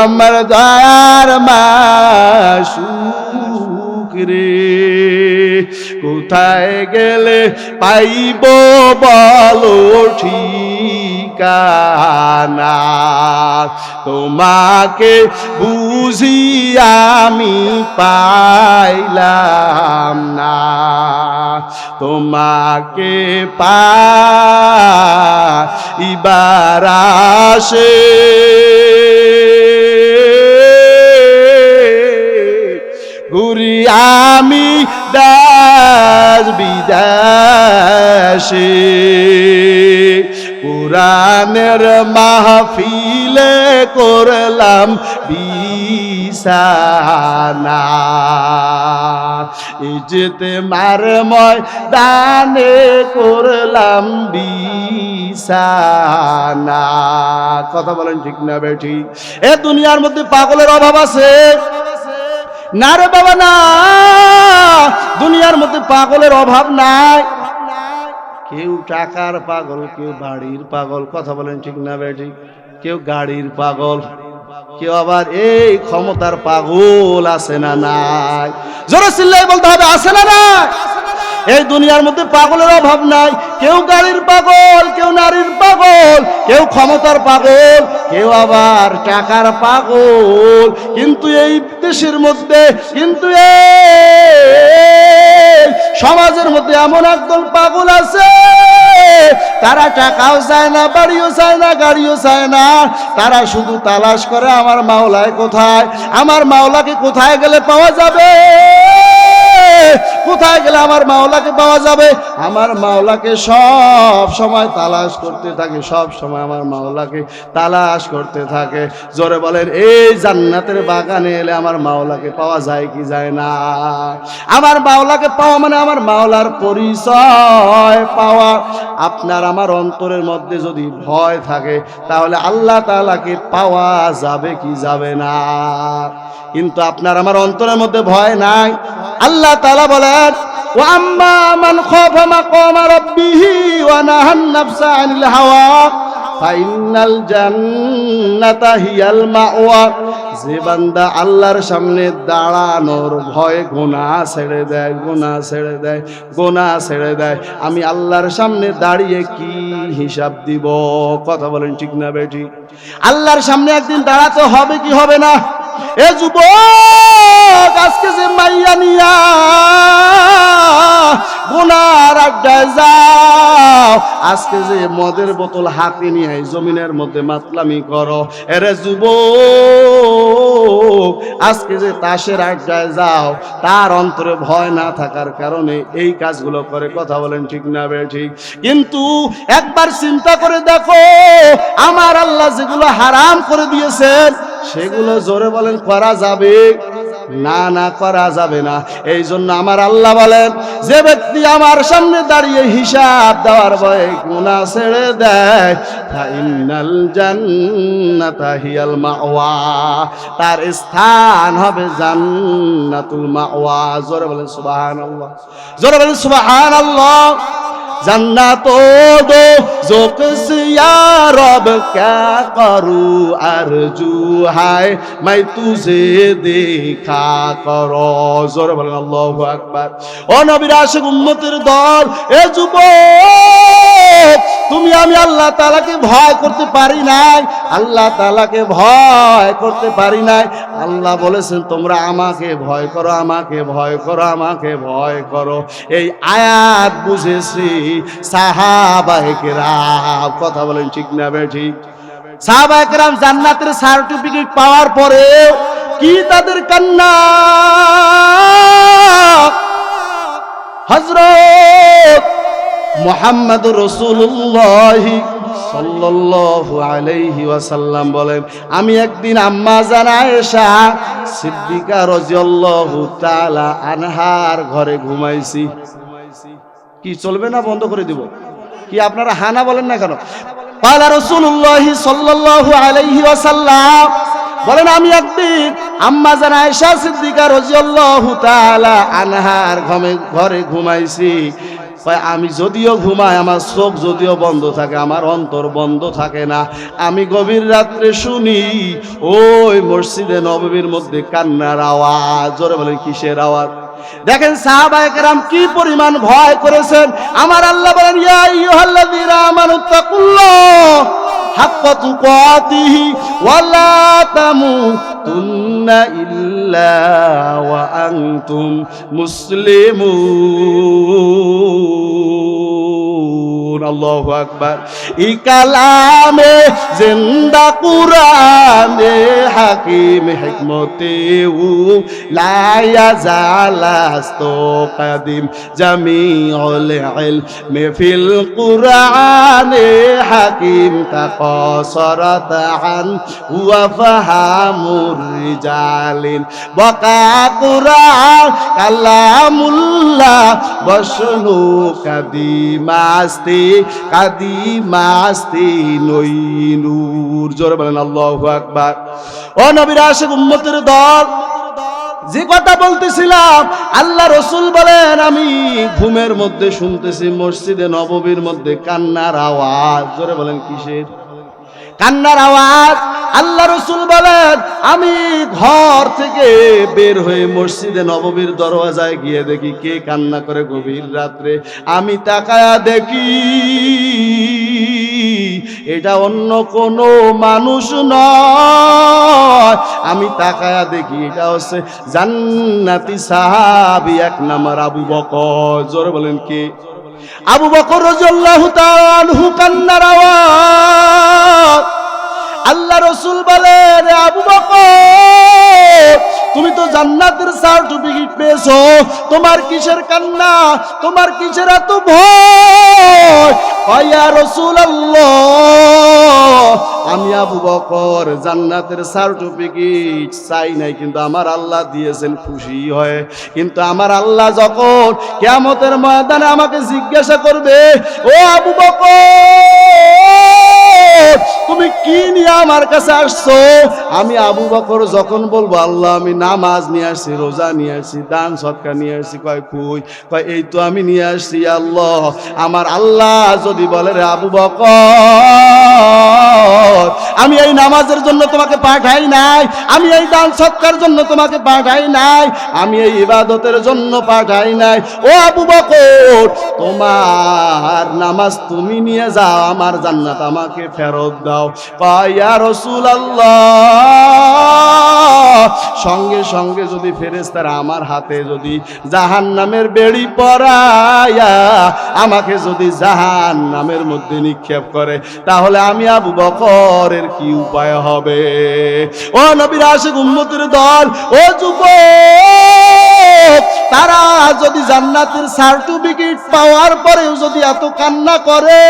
Speaker 1: আমার দয়ার মাসুক রে, কোথায় গেলে পাইব বলো ঠিকানা? তোমাকে বুঝি আমি পাইলাম না, তোমাকে পাইবার আশে ঘুরি আমি দাস বিদেশে, কুরআনের মাহফিলে করলাম বিছানা, ইজতেমার ময়দানে করলাম বিছানা। কথা বলেন ঠিক না বেঠি? এ দুনিয়ার মধ্যে পাগলের অভাব আছে না রে বাবা? না, দুনিয়ার মধ্যে পাগলের অভাব নাই। কেউ টাকার পাগল, কেউ বাড়ির পাগল। কথা বলেন ঠিক না বেঠি? কেউ গাড়ির পাগল, কেউ আবার এই ক্ষমতার পাগল। আছে না নাই? জোরে চিল্লাই বলতে হবে, আছে না নাই? এই দুনিয়ার মধ্যে পাগলের অভাব নাই। কেউ গাড়ির পাগল, কেউ নারীর পাগল, কেউ ক্ষমতার পাগল, কেউ আবার টাকার পাগল। কিন্তু এই দেশের মধ্যে, কিন্তু এই সমাজের মধ্যে এমন একদল পাগল আছে, তারা টাকাও চায় না, বাড়িও চায় না, গাড়িও চায় না, তারা শুধু তালাশ করে আমার মাওলায় কোথায়, আমার মাওলাকে কোথায় গেলে পাওয়া যাবে, কোথায় গেলে আমার মাওলাকে পাওয়া যাবে। আমার মাওলাকে সব সময় তালাশ করতে থাকে, সব সময় আমার মাওলাকে তালাশ করতে থাকে। জোরে বলেন, এই জান্নাতের বাগানে এলে আমার মাওলাকে পাওয়া যায় কি যায় না? আমার মাওলাকে পাওয়া মানে আমার মাওলার পরিচয় পাওয়া। আপনার আমার অন্তরের মধ্যে যদি ভয় থাকে, তাহলে আল্লাহ তাআলাকে পাওয়া যাবে কি যাবে না? কিন্তু আপনার আমার অন্তরের মধ্যে ভয় নাই। আল্লাহ তাআলা বলেন, ওয়া আম্মা মান খাফা মাকামা রাব্বিহি ওয়া নাহান নাফসা আনিল হাওয়া ফাইনাল জান্নাতা হিয়াল মাওয়া। যে বান্দা আল্লাহর সামনে দাঁড়ানোর ভয় গুনাহ ছেড়ে দেয়, গুনাহ ছেড়ে দেয়, গুনাহ ছেড়ে দেয়, আমি আল্লাহর সামনে দাঁড়িয়ে কি হিসাব দিব? কথা বলেন ঠিক না বেঠি? আল্লাহর সামনে একদিন দাঁড়াতে হবে কি হবে না? এ যুবক, আজকে যে মাইয়া নিয়া গুনার আড্ডায় যাও, আজকে যে মদের বোতল হাতে নিয়ে জমিনের মধ্যে মাতলামি করো, এরে যুবক, আজকে যে তাসের আড্ডায় যাও, তার অন্তরে ভয় না থাকার কারণে এই কাজগুলো করে। কথা বলেন ঠিক না বে ঠিক? কিন্তু একবার চিন্তা করে দেখো, আমার আল্লাহ যেগুলো হারাম করে দিয়েছেন সেগুলো জোরে বলেন করা যাবে? না, না, করা যাবে না। এই জন্য আমার আল্লাহ বলেন, যে ব্যক্তি আমার সামনে দাঁড়িয়ে হিসাব দেওয়ার ভয়ে গুনাহ ছেড়ে দেয়, ফাইনাল জান্নাতা হিয়াল মাওয়া, তার স্থান হবে জান্নাতুল মাওয়া। জোরে বলেন সুবহানাল্লাহ, জোরে বলেন সুবহানাল্লাহ। जन्नतो दो जोकस या रब क्या करूं आरजू है मैं तुझे देखा करो। जोरे बोलें अल्लाहु আকবার। ও নবীর আশিক উম্মতের দল, এ যুবক, তুমি আমি আল্লাহ তাআলাকে ভয় করতে পারি নাই, আল্লাহ তাআলাকে ভয় করতে পারি নাই। আল্লাহ বলেছেন তোমরা আমাকে ভয় করো, আমাকে ভয় করো, আমাকে ভয় করো। এই আয়াত বুঝেছি সাহাবায়ে কেরাম। কথা বলেন ঠিক না বে ঠিক? সাহাবায়ে কেরাম জান্নাতের সার্টিফিকেট পাওয়ার পরে কি তাদের কান্না! হযরত মুহাম্মদুর রাসূলুল্লাহ সাল্লাল্লাহু আলাইহি ওয়াসাল্লাম বলেন, আমি একদিন আম্মা জান আয়েশা সিদ্দিকা রাদিয়াল্লাহু তাআলা আনহার ঘরে ঘুমাইছি। কি চলবে না? বন্ধ করে দিব কি? আপনারা হানা বলেন না কেন? পালা রাসূলুল্লাহ সাল্লাল্লাহু আলাইহি ওয়াসাল্লাম বলেন, আমি একদিন আম্মা জান আয়েশা সিদ্দিকা রাদিয়াল্লাহু তাআলা আনহার ঘরে ঘুমাইছি। আমি যদিও ঘুমাই, আমার চোখ যদিও বন্ধ থাকে, আমার অন্তর বন্ধ থাকে না। আমি গভীর রাত্রে শুনি ওই মসজিদে নববীর মধ্যে কান্নার আওয়াজ। জোরে বলেন কিসের আওয়াজ? দেখেন সাহাবায়ে কেরাম কি পরিমাণ ভয় করেছেন। আমার আল্লাহ বলেন, ইয়া আইয়ুহাল্লাযীনা আমানুত্তাকুল্লাহ হাক্কা তুকাতিহি ওয়া লা তামুতুন্না ইল্লা ওয়া আনতুম মুসলিমুন। আল্লাহু আকবার। ই কালামে জিন্দা কুরআনে হাকিম হিকমতে উ লা ইয়াজালাস্তু কাদিম জামিউল ইলমি ফিল কুরআনে হাকিম তাকাসারাত আন ওয়া ফাহামুর রিজালিন বাকা কুরআন কালামুল্লাহ বশনু কাদিমাস্তি নইনুর। জোরে বলেন আল্লাহু আকবার। ও নবীর আশিক উম্মতের দল, যে কথা বলতেছিলাম, আল্লাহ রসুল বলেন আমি ঘুমের মধ্যে শুনতেছি মসজিদে নববীর মধ্যে কান্নার আওয়াজ। জোরে বলেন কিসের? কান্নার আওয়াজ। আল্লাহ রসুল বলেন আমি ঘর থেকে বের হয়ে মসজিদে নববীর দরওয়াজায় গিয়ে দেখি কে কান্না করে গভীর রাত্রে। আমি তাকায়া দেখি এটা অন্য কোনো মানুষ নয়। আমি তাকায়া দেখি এটা হচ্ছে জান্নাতি সাহাবী এক নাম্বার আবু বকর। জোরে বলেন কে? আবু বকর রাদিয়াল্লাহু তাআলা আনহু কান্নার আওয়াজ। আল্লাহ রসুল বলেন, আবু বকর তুমি তো জান্নাতের সার্টিফিকেট পেয়েছো, তোমার কিসের কান্না, তোমার কিসের এত ভয়? ইয়া রাসূলুল্লাহ, আমি আবু বকর জান্নাতের সার্টিফিকেট চাই নাই, কিন্তু আমার আল্লাহ দিয়েছেন খুশি হয়। কিন্তু আমার আল্লাহ যখন কিয়ামতের ময়দানে আমাকে জিজ্ঞাসা করবে, ও আবু বকর তুমি কি নিয়ে আমার কাছে আসছো? আমি আবু বকর যখন বলবো আল্লাহ আমি নামাজ নিয়ে আসছি, রোজা নিয়ে আসছি, দান সদকা নিয়ে আসছি, কয় এই তো আমি নিয়ে আসছি আল্লাহ। আমার আল্লাহ যদি বলে রে আবু বকর আমি এই নামাজের জন্য তোমাকে পাঠাই নাই, আমি এই দান সৎকার জন্য তোমাকে পাঠাই নাই, আমি এই ইবাদতের জন্য পাঠাই নাই, ও আবু বকর তোমার নামাজ তুমি নিয়ে যাও, আমার জান্নাত আমাকে ফেরত দাও। ইয়া রাসূলুল্লাহ সঙ্গে সঙ্গে যদি ফেরেশতারা আমার হাতে যদি জাহান্নামের বেড়ি পরায়া আমাকে যদি জাহান্নামের মধ্যে নিক্ষেপ করে, তাহলে আমি আবু বকরের কি উপায় হবে? ও নবীর আশিক উম্মতের দল, ও যুবক, তারা যদি জান্নাতের সার্টিফিকেট পাওয়ার পরেও যদি এত কান্না করে,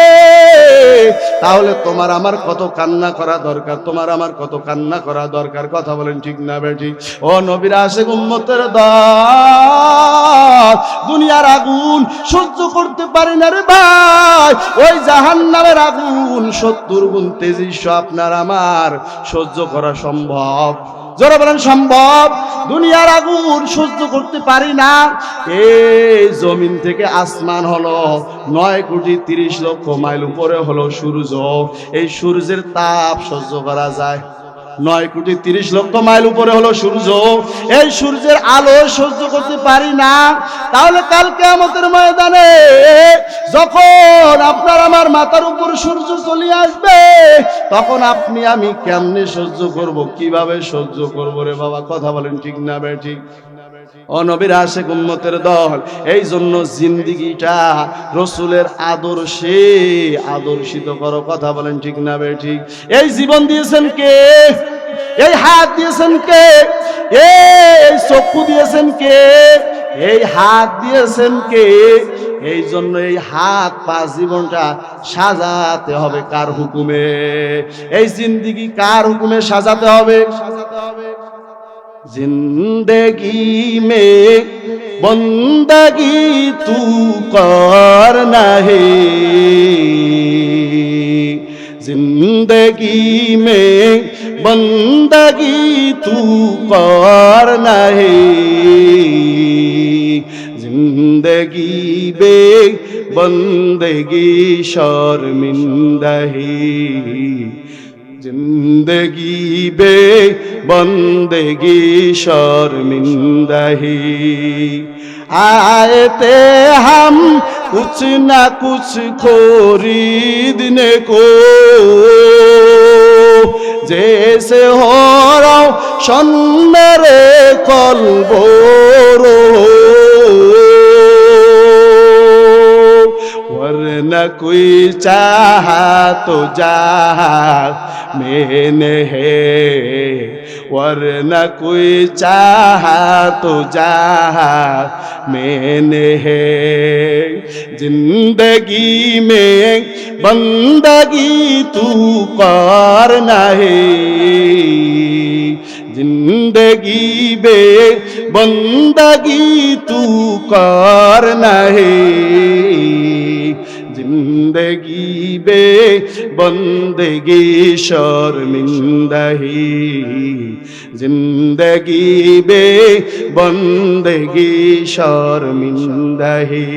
Speaker 1: তাহলে তোমার আমার কত কান্না করা দরকার, তোমার আমার কত কান্না করা দরকার। কথা বলেন ঠিক না বেঠি? ও নবীর আশিক উম্মতের দল, দুনিয়ার আগুন সহ্য করতে পারি না রে ভাই, ওই জাহান্নামের আগুন 70 গুণ তেজস্ব আপনার আমার সহ্য করা সম্ভব? জোরে বলেন সম্ভব? দুনিয়ার আগুন সহ্য করতে পারি না। এই জমিন থেকে আসমান হলো 9,30,00,000 মাইল উপরে হলো সূর্য, এই সূর্যের তাপ সহ্য করা যায়? 9,30,00,000 মাইল উপরে হলো সূর্য, এই সূর্যের আলো সহ্য করতে পারি না। তাহলে কাল কিয়ামতের ময়দানে যখন আপনার আমার মাথার উপর সূর্য চলে আসবে, তখন আপনি আমি কেমনে সহ্য করব, কিভাবে সহ্য করব রে বাবা? কথা বলেন ঠিক না বেঠিক? ও নবীর আশিক উম্মতের দল, এই জন্য জিন্দেগিটা রসুলের আদর্শে আদর্শিত করো। কথা বলেন ঠিক না বেঠিক? এই জীবন দিয়েছেন কে? এই হাত দিয়েছেন কে? এই চক্ষু দিয়েছেন কে? এই হাত দিয়েছেন কে? এই জন্য এই হাত পা জীবনটা সাজাতে হবে কার হুকুমে? এই জিন্দেগি কার হুকুমে সাজাতে হবে? जिंदगी में बंदगी तू करना है, जिंदगी में बंदगी तू करना है, जिंदगी बे बंदगी शर्मिंदा है, जिंदगी बे बंदगी शर्मिंदा ही। आए थे हम कुछ न कुछ खरीदने को, जैसे हो रोशन मेरे कल्बोरो, वरना कोई चाहा तो जहा मैंने है, वरना कोई चाहा तो जहा मैंने है, जिंदगी में बंदगी तू करना है, जिंदगी में बंदगी तू करना है, जिंदगी बे बंदगी शर्मिंदा ही, जिंदगी बे बंदगी शर्मिंदा ही।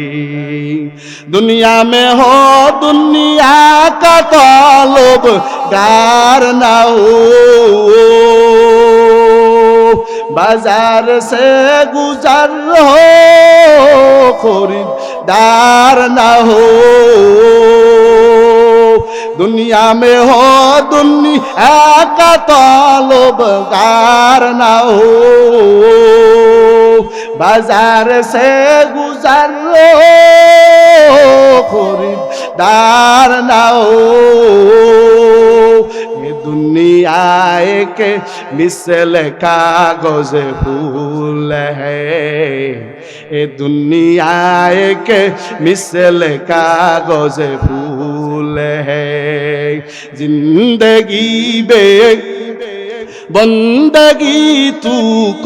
Speaker 1: दुनिया में हो दुनिया का तालब गार ना हो, बाजार से गुजर हो खरीदार ना हो, दुनिया में हो दुनिया का तालुबगार ना हो, बाजार से गुजर हो खरीदार ना हो, ये दुनिया एक मिसल कागज फूल है, ये दुनिया एक मिसल कागज फूल है, जिंदगी बे बंदगी तू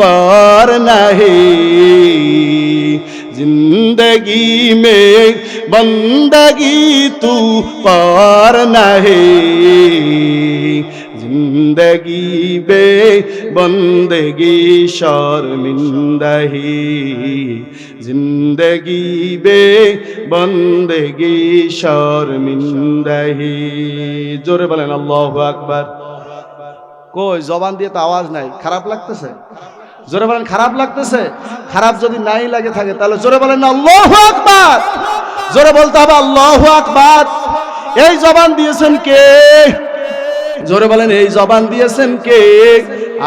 Speaker 1: करना है, जिंदगी में बंदगी तू करना है, जिंदगी बे बंदगी शर्मिंदा ही, जिंदगी बे बंदगी शर्मिंदा ही। जोरे बोलेन अल्लाहु আকবার। কই জবান দিয়ে তো আওয়াজ নাই, খারাপ লাগতেছে? জোরে বলেন খারাপ লাগতেছে? খারাপ যদি নাই লাগে থাকে তাহলে জোরে বলেন আল্লাহু আকবার। জোরে বলতে হবে আল্লাহু আকবার। এই জবান দিয়েছেন কে? জোরে বলেন এই জবান দিয়েছেন কে?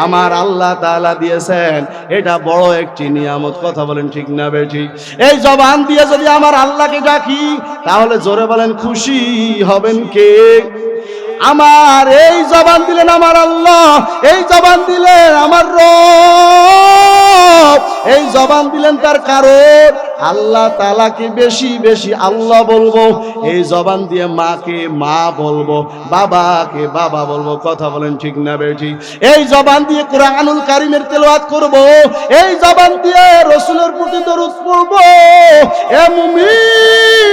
Speaker 1: আমার আল্লাহ তাআলা দিয়েছেন, এটা বড় একটি নিয়ামত। কথা বলেন ঠিক না বেঠিক? এই জবান দিয়ে যদি আমার আল্লাহকে ডাকি, তাহলে জোরে বলেন খুশি হবেন কে? আমার এই জবান দিলেন আমার আল্লাহ, এই জবান দিলেন আমার রব, এই জবান দিলেন তার কারণ আল্লাহ তাআলাকে বেশি বেশি আল্লাহ বলবো, এই জবান দিয়ে মাকে মা বলবো, বাবাকে বাবা বলবো। কথা বলেন ঠিক না বেঠিক? এই জবান দিয়ে কুরআনুল কারীমের তেলাওয়াত করব, এই জবান দিয়ে রাসূলের প্রতি দরুদ পড়বো। এ মুমিন,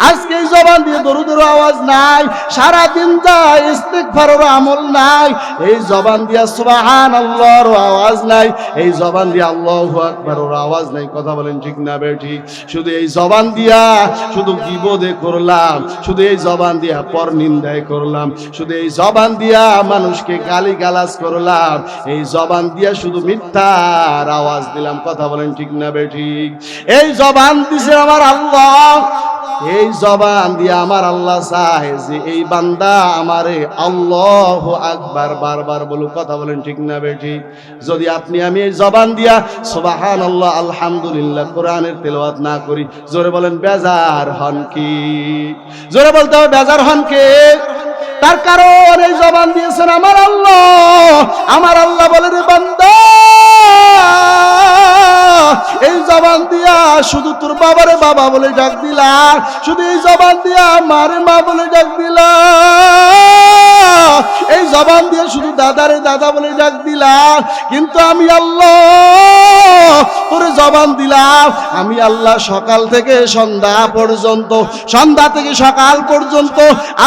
Speaker 1: আজকে এই জবান দিয়ে দরুদের আওয়াজ নাই, সারা দিন যায় ইস্তিগফারের আমল নাই, এই জবান দিয়ে সুবহানাল্লাহর আওয়াজ নাই, এই জবান দিয়ে আল্লাহু আকবারের আওয়াজ নাই। কথা বলেন ঠিক না বেঠিক? শুধু এই জবান দিয়া শুধু গীবতে করলাম, শুধু এই জবান দিয়া পরনিন্দায় করলাম, শুধু এই জবান দিয়া মানুষকে গালিগালাজ করলাম, এই জবান দিয়া শুধু মিথ্যার আওয়াজ দিলাম। কথা বলেন ঠিক না বেঠিক? এই জবান দিছে আমার আল্লাহ, এই জবান দিয়ে আমার আল্লাহ চায় যে এই বান্দা আমারে আল্লাহু আকবার বারবার বলুক। কথা বলেন ঠিক না বেঠিক? যদি আপনি আমি এই জবান দিয়া সুবহানাল্লাহ আলহামদুলিল্লাহ কোরআনের তেলাওয়াত না করি, জোরে বলেন বেজার হন কি? জোরে বলতে হবে বেজার হন কে? তার কারণ এই জবান দিয়েছেন আমার আল্লাহ। আমার আল্লাহ বলে রে বান্দা, এই জবান দিয়া শুধু তোর বাবারে বাবা বলে ডাক দিলা, শুধু এই জবান দিয়া মারে মা বলে ডাক দিলা, এই জবান দিয়া শুধু দাদারে দাদা বলে ডাক দিলা, কিন্তু আমি আল্লাহ তোরে জবান দিলাম, আমি আল্লাহ সকাল থেকে সন্ধ্যা পর্যন্ত, সন্ধ্যা থেকে সকাল পর্যন্ত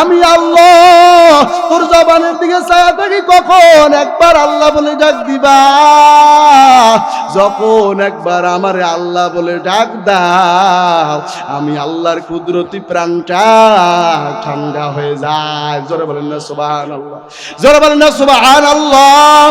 Speaker 1: আমি আল্লাহ তোর জবানের দিকে চায়া থাকি। কখন একবার আল্লাহ বলে ডাক দিবা, যখন একবার আমারে আল্লাহ বলে ডাক দাও, আমি আল্লাহর কুদরতি প্রাণটা ঠান্ডা হয়ে যায়। জোরে বলেন না সুবহানাল্লাহ? জোরে বলেন না সুবহানাল্লাহ?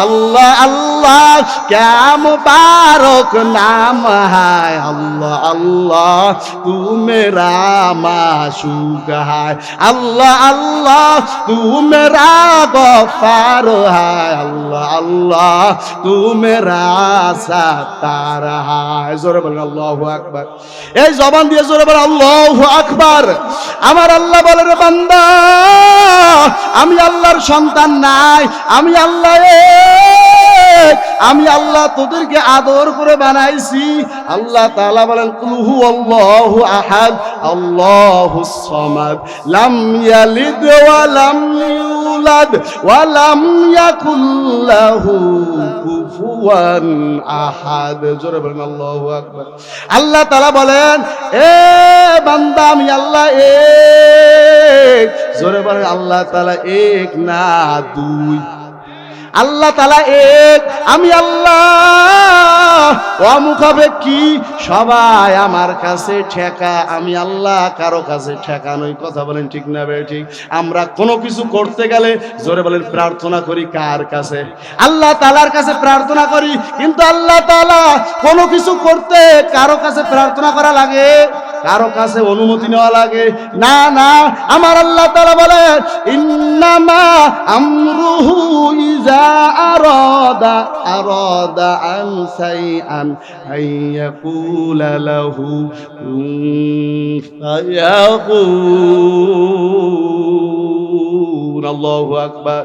Speaker 1: আল্লাহ আল্লাহ ক্যা মুবারক নাম হায়, আল্লাহ আল্লাহ তু মেরা মাশুক হায়, আল্লাহ আল্লাহ তু মেরা গফার হায়, আল্লাহ আল্লাহ তু মেরা সাত্তার হায়। জোরে বলেন আল্লাহু আকবার। এই জবান দিয়ে জোরে বলেন আল্লাহু আকবার। আমার আল্লাহ বলে রে বান্দা, আমি আল্লাহর সন্তান নাই, আমি আল্লাহ এক, আমি আল্লাহ তোদেরকে আদর করে বানাইছি। আল্লাহ তাআলা বলেন কুল হুয়াল্লাহু আহাদ আল্লাহুস সামাদ লাম ইয়ালিদ ওয়া লাম ইউলাদ ওয়া লাম ইয়াকুল লাহু কুফুয়ান আহাদ। জোরে বলেন আল্লাহু আকবার। আল্লাহ তাআলা বলেন এ বান্দা আমি আল্লাহ এক। জোরে বলেন আল্লাহ তাআলা এক না দুই, আল্লাহ তাআলা এক, আমি আল্লাহ অমুখাপেক্ষী, সবাই আমার কাছে ঠেকা, আমি আল্লাহ কারো কাছে ঠেকা নই। কথা বলেন ঠিক না বেঠিক? আমরা কোনো কিছু করতে গেলে জোরে বলেন প্রার্থনা করি কার কাছে? আল্লাহ তাআলার কাছে প্রার্থনা করি, কিন্তু আল্লাহ তাআলা কোনো কিছু করতে কারো কাছে প্রার্থনা করা লাগে? কারো কাছে অনুমতি নেওয়া লাগে? না না, আমার আল্লাহ তাআলা বলে ইন্নামা আমরুহু ইযা আরাদা আন শাইআন আইয়াকুলা লাহু কুন ফায়াকুন। আল্লাহু আকবার।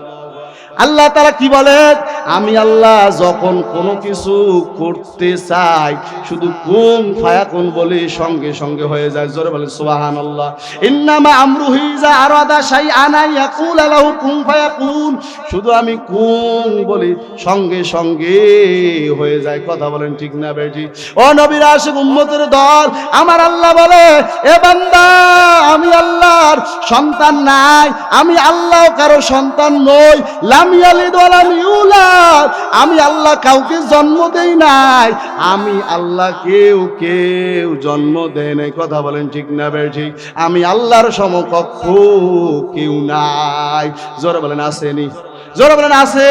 Speaker 1: আল্লাহ তাআলা কি বলেন? আমি আল্লাহ যখন কোনো কিছু করতে চাই শুধু কুন ফায়াকুন বলি, সঙ্গে সঙ্গে হয়ে যায়। জোরে বলেন সুবহানাল্লাহ। ইন্নামা আমরুহু ইযা আরাদা শাইআন ইয়াকুলা লাহু কুন ফায়াকুন, শুধু আমি কুন বলি, সঙ্গে সঙ্গে হয়ে যায়। কথা বলেন ঠিক না বেঠিক? ও নবীর আশিক উম্মতের দল, আমার আল্লাহ বলে এ বান্দা আমি আল্লাহর সন্তান নাই, আমি আল্লাহ কারো সন্তান নই। লাম ইয়ালিদ ওয়া লাম ইউলাদ, আমি আল্লাহ কাউকে জন্ম দেই নাই, আমি আল্লাহ কেউ জন্ম দেয় নাই। কথা বলেন ঠিক না বেঠিক? আমি আল্লাহর সমকক্ষ কেউ নাই। জোরে বলেন আসেনি? জোরে বলেন আছে?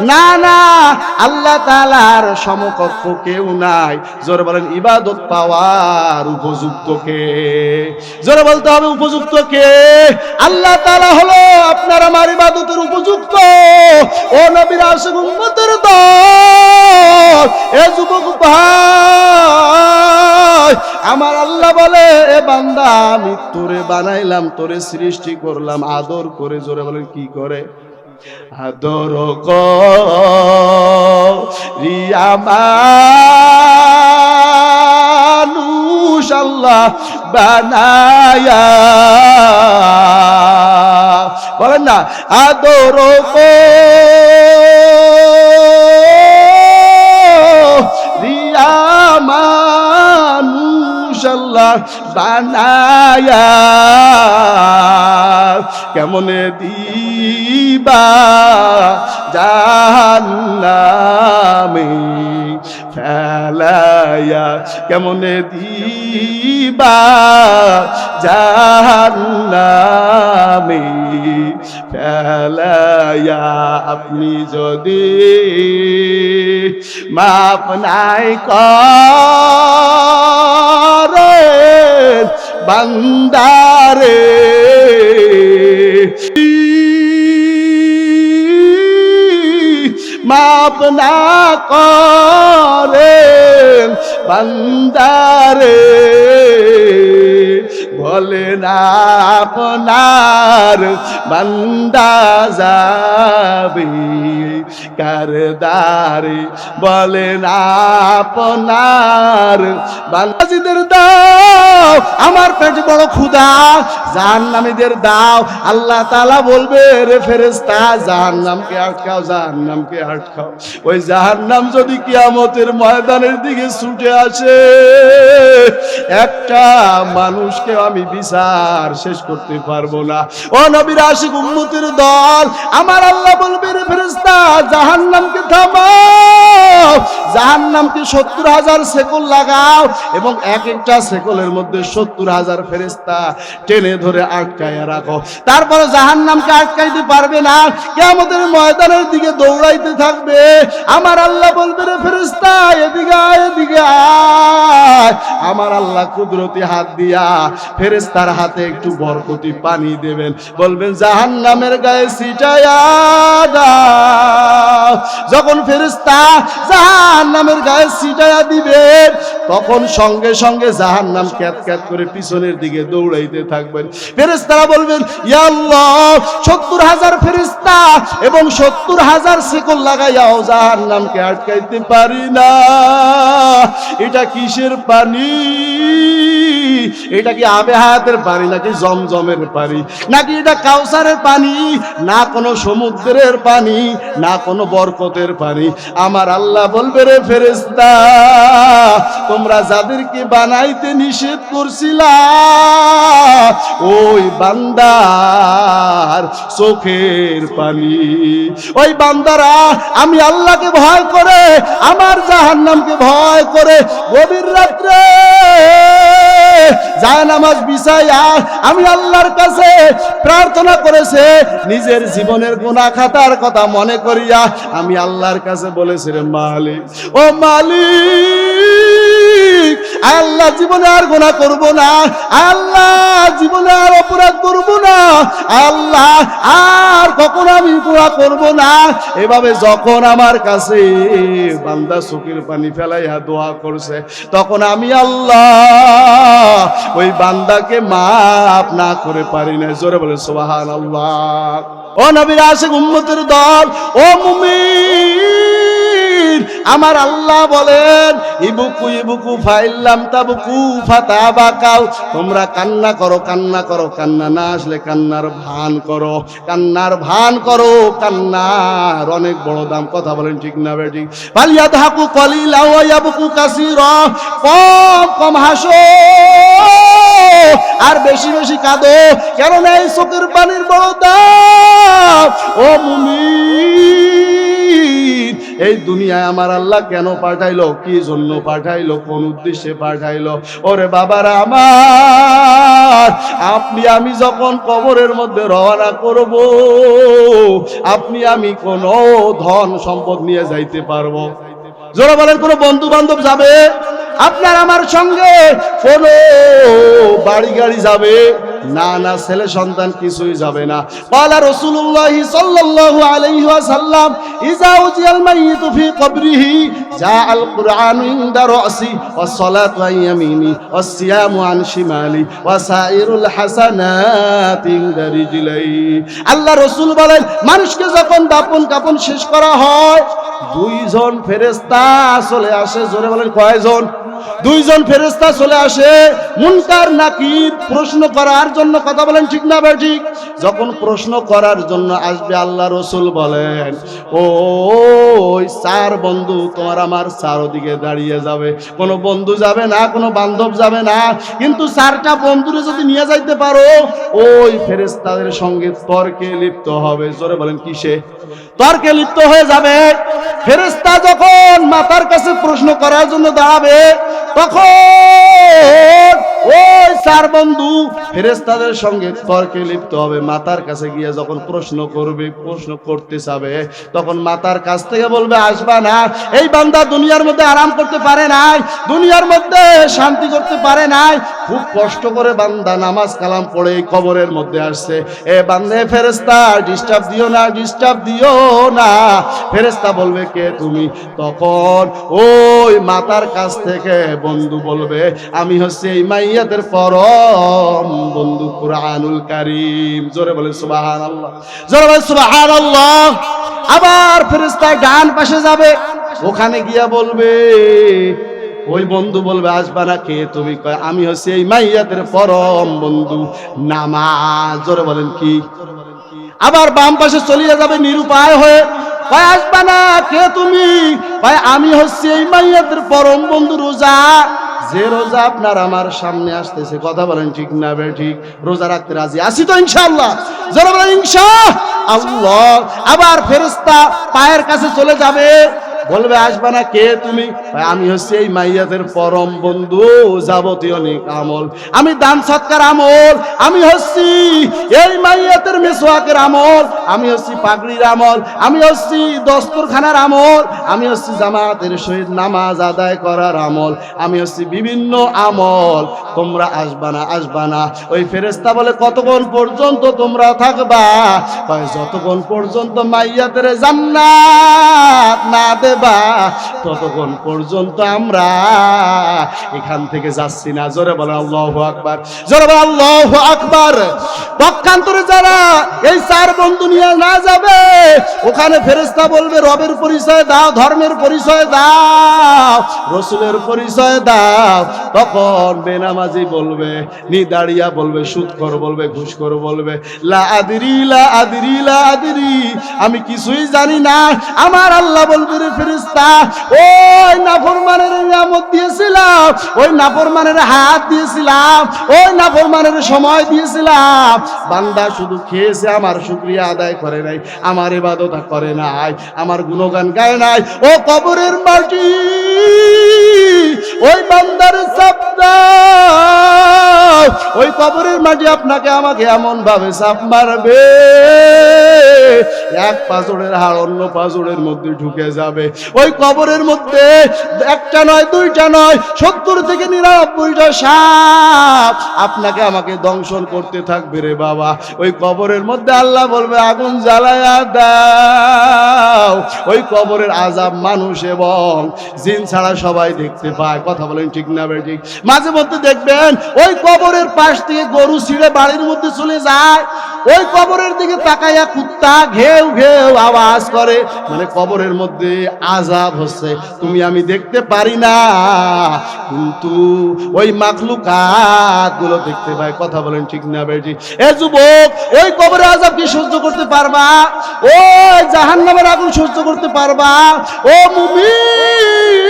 Speaker 1: না না, আল্লাহ তাআলার সমকক্ষ কেউ নাই। জোরে বলেন ইবাদত পাওয়ার উপযুক্ত কে? জোরে বলতে হবে উপযুক্ত কে? আল্লাহ তাআলা হলো আপনার আমার ইবাদতের উপযুক্ত। ও নবীর আশিক উম্মতের দল, এ যুবক ভাই, আমার আল্লাহ বলে এ বান্দা আমি তোরে বানাইলাম, তোরে সৃষ্টি করলাম আদর করে। জোরে বলেন কি করে? আদর করিয়া মানুষ আল্লাহ বানায়া, বলেন না আদর করিয়া মানুষ আল্লাহ বানায়া, কেমনে দিবা জাহান্নামে ফেলায়া, কেমনে দিবা জাহান্নামে ফেলায়া। আপনি যদি মাপ নাই করেন বান্দারে, মাপ না করেন বান্দারে, বলে না আপনার বান্দা যাবে কারদারে, বলে না আপনার বান্দাজিদের দাও আমার পেট বড় ক্ষুধা, জাহান্নামীদের দাও। আল্লাহ তাআলা বলবে রে ফেরেশতা জাহান্নামকে আটকাও, জাহান্নামকে আটকাও। ওই জাহান্নাম যদি কিয়ামতের ময়দানের দিকে ছুটে আসে, একটা মানুষকে আমি বিচার শেষ করতে পারবো না। ও নবীর আশিক উম্মতের দল, আমার আল্লাহ বলবে রে ফেরেশতা জাহান্নামকে থামাও, জাহান্নামকে 70,000 শেকল লাগাও এবং এক একটা শেকলের মধ্যে 70,000 ফেরেশতা টেনে ধরে আটকায় রাখো। তারপরে জাহান্নামকে আটকাইতে পারবে না, কিয়ামতের ময়দানের দিকে দৌড়াইতে থাকবে। আমার আল্লাহ বলবে রে ফেরেশতা এদিকে আয়, এদিকে আয়। আমার আল্লাহ কুদরতি হাত দিয়া ফেরেশতার হাতে একটু বরকতি পানি দেবেন, বলবেন জাহান্নামের গায়ে ছিটায়া দাও। যখন ফেরেশতা জাহান্নামের গায়ে ছিটায়া দিবেন, তখন সঙ্গে সঙ্গে জাহান্নাম ক্যাত ক্যাত করে পিছনের দিকে দৌড়াইতে থাকবেন। ফেরেশতারা বলবেন ইয়া আল্লাহ 70,000 ফেরেশতা এবং 70,000 শিকল লাগাইয়াও জাহান্নামকে আটকাইতে পারি না। এটা কিসের পানি? এটা কি আবে হায়াতের পানি নাকি জমজমের পানি, নাকি এটা কাউসারের পানি, না কোনো সমুদ্রের পানি, না কোনো বরকতের পানি? আমার আল্লাহ বলবে রে ফেরেশতা তোমরা যাদেরকে বানাইতে নিষেধ করছিলা ওই বান্দার চোখের পানি, ওই বান্দারা আমি আল্লাহকে ভয় করে, আমার জাহান্নামকে ভয় করে গভীর রাত্রে জায়নামাজ বিছাইয়া আমি আল্লাহর কাছে প্রার্থনা করেছে, নিজের জীবনের গুনাহ খাতার কথা মনে করিয়া আমি আল্লাহর কাছে বলেছি রে মালিক, ও মালিক আল্লাহ জীবনে আর গুনাহ করব না, আল্লাহ জীবনে আর অপরাধ করব না, আল্লাহ আর কখনো আমি গুনাহ করব না। এভাবে যখন আমার কাছে বান্দা চোখের পানি ফেলাইয়া দোয়া করছে, তখন আমি আল্লাহ ওই বান্দাকে মাফ না করে পারি না। জোরে বলে সুবহানাল্লাহ। ও নবীর আশিক উম্মতের দল, ও মুমিন, আমার আল্লাহ বলেন ইবুকু ইবুকু ফাইল্লাম তাবুকু ফাতাবাকাও, তোমরা কান্না করো, কান্না করো, কান্না না আসলে কান্নার ভান করো, কান্নার ভান করো। কান্নার অনেক বড় দাম, কথা বলেন ঠিক না বেটি? ফালিয়াদহাকু কলিলা ওয়া ইয়াবকু কাসীরা, কম কম হাসো আর বেশি বেশি কাঁদো, কারণ এই চোখের পানির বড় দাম। ও মুমিন, এই দুনিয়ায় আমার আল্লাহ কেন পাঠাইলো, কি জন্য পাঠাইলো, কোন উদ্দেশ্যে পাঠাইলো? ওরে বাবারা আমার, আমার, আপনি আমি যখন কবরের মধ্যে রওনা করব, আপনি আমি কোনো ধন সম্পদ নিয়ে যাইতে পারবো? জোরে বলেন, কোনো বন্ধু বান্ধব যাবে আপনার আমার সঙ্গে? কোনো বাড়ি গাড়ি যাবে না? না, ছেলে সন্তান কিছুই যাবে না। ক্বালা রাসূলুল্লাহ সাল্লাল্লাহু আলাইহি ওয়াসাল্লাম ইযা উজিয়াল মাইয়িতু ফি কবরিহি জাআল কুরআনু ইনদা রাসি ওয়াস সালাতু আন ইয়ামিনি ওয়াস সিয়ামু আন শিমালি ওয়া সাইরুল হাসানাতি ইনদা রিজলাই। আল্লাহ রাসূল বলেন, মানুষকে যখন দাফন কাফন শেষ করা হয়, দুইজন ফেরেশতা চলে আসে। জোরে বলেন, কয়জন? দুইজন ফেরেশতা চলে আসে মুনকার নাকির প্রশ্ন করার জন্য। কথা বলেন ঠিক না ঠিক? যখন প্রশ্ন করার জন্য আসবে, আল্লাহ রাসূল বলেন, ওই চার বন্ধু তোমার আমার চারদিকে দাঁড়িয়ে যাবে। কোনো বন্ধু যাবে না, কোনো বান্ধব যাবে না, কিন্তু চারটা বন্ধুরে যদি নিয়ে যাইতে পারো, ওই ফেরেশতাদের সঙ্গে তর্কে লিপ্ত হবে। জোরে বলেন, কিসে? তর্কে লিপ্ত হয়ে যাবে। ফেরেশতা যখন মাতার কাছে প্রশ্ন করার জন্য দাঁড়াবে, তখন ওই চার বন্ধু ফেরেশতাদের সঙ্গে তর্কে লিপ্ত হবে। মাতার কাছে গিয়ে যখন প্রশ্ন করবে, প্রশ্ন করতে যাবে, তখন মাতার কাছ থেকে বলবে, আসবা না। এই বান্দা দুনিয়ার মধ্যে আরাম করতে পারে নাই, দুনিয়ার মধ্যে শান্তি করতে পারে নাই, খুব কষ্ট করে বান্দা নামাজ কালাম পড়ে এই কবরের মধ্যে আসছে। এ বান্দে ফেরেশতা, ডিস্টার্ব দিও না, ডিস্টার্ব দিও না। ফেরেশতা বলবে, কে তুমি? তখন ওই মাতার কাছ থেকে বন্ধু বলবে, আমি হচ্ছে এই মাইয়াতের পরম বন্ধু কুরআনুল কারীম। জোরে বলে সুবহানাল্লাহ, জোরে বলে সুবহানাল্লাহ। আবার ফেরেশতা ডান পাশে যাবে, ওখানে গিয়া বলবে, ওই বন্ধু বলবে, আসবা না। কে তুমি? কয়, আমি হচ্ছে এই মাইয়াতের পরম বন্ধু নামাজ। জোরে বলেন, কি? আবার বাম পাশে চলিয়ে যাবে নিরুপায় হয়ে, কয়, আসবা না। কে তুমি? কয়, আমি হচ্ছে এই মাইয়াতের পরম বন্ধু রোজা। যে রোজা আপনার আমার সামনে আসতেছে। কথা বলেন ঠিক না ঠিক? রোজা রাখতে রাজি আছি তো ইনশাআল্লাহ? যারা বলেন ইনশাআল্লাহ। আবার ফেরেশতা পায়ের কাছে চলে যাবে, বলবে, আসবা না। কে তুমি? আমি হচ্ছে এই মাইয়াতের পরম বন্ধু, যাবতীয় নেক আমল, আমি দান সৎকার আমল, আমি হচ্ছি এই মাইয়াতের মেসওয়াকের আমল, আমি হচ্ছি পাগড়ির আমল, আমি হচ্ছি দস্তরখানার আমল, আমি হচ্ছি জামাতের সহিত নামাজ আদায় করার আমল, আমি হচ্ছি বিভিন্ন আমল। তোমরা আসবা না, আসবা না। ওই ফেরেশতা বলে, কতক্ষণ পর্যন্ত তোমরা থাকবা? কয়, যতক্ষণ পর্যন্ত মাইয়াতের জান্নাত না দেবা, ততক্ষণ পর্যন্ত আমরা এখান থেকে যাচ্ছি না। জোরে বলে আল্লাহু আকবার, জোরে বলে আল্লাহু আকবার। পক্ষান্তরে যারা এই চার বন্ধু নিয়ে না যাবে, ওখানে ফেরেশতা বলবে, রবের পরিচয় দাও, ধর্মের পরিচয় দাও, রাসূলের পরিচয় দাও। তখন বেনামাজি বলবে, নিদাড়িয়া বলবে, সুদখোর বলবে, ঘুষখোর বলবে, লা আদরি লা আদরি লা আদরি, আমি কিছুই জানি না। আমার আল্লাহ বলবে, রে ফেরেশতা, ওই নাফরমানের নিয়ামত দিয়েছিলাম, ওই নাফরমানের হাত দিয়েছিলাম, ওই নাফরমানের সময় দিয়েছিলাম, বান্দা শুধু খেয়েছে, আমার শুকরিয়া আদায় করে নাই, আমার ইবাদত করে নাই, আমার গুণগান গায় নাই। ও কবরের মাটি, ওই বান্দার চাপ দাও, ওই কবরের মাটি আপনাকে আমাকে এমন ভাবে চাপ মারবে, এক পাঁজরের হাড় অন্য পাঁজরের মধ্যে ঢুকে যাবে। ওই কবরের মধ্যে একটা নয়, দুইটা নয়, 70 থেকে 99টা সাপ আপনাকে আমাকে দংশন করতে থাকবে রে বাবা। ওই কবরের মধ্যে আল্লাহ বলবে, আগুন জ্বালায়া দাও। ওই কবরের আযাব মানুষ এবং জিন ছাড়া সবাই দেখতে পায়। কথা বলেন ঠিক না ঠিক? মাঝে মধ্যে দেখবেন ওই কবরের পাশ থেকে গরু ছিঁড়ে বাড়ির মধ্যে চলে যায়, ওই কবরের দিকে তাকাইয়া কুত্তা ঘেউ ঘেউ আওয়াজ করে, মানে কবরের মধ্যে আযাব হচ্ছে, তুমি আমি দেখতে পারি না, কিন্তু ওই মাখলুকাত গুলো দেখতে পায়। কথা বলেন ঠিক না বেটি? এ যুবক, ওই কবরের আযাব কি সহ্য করতে পারবা? ওই জাহান্নামের আগুন সহ্য করতে পারবা? ও মুমিন,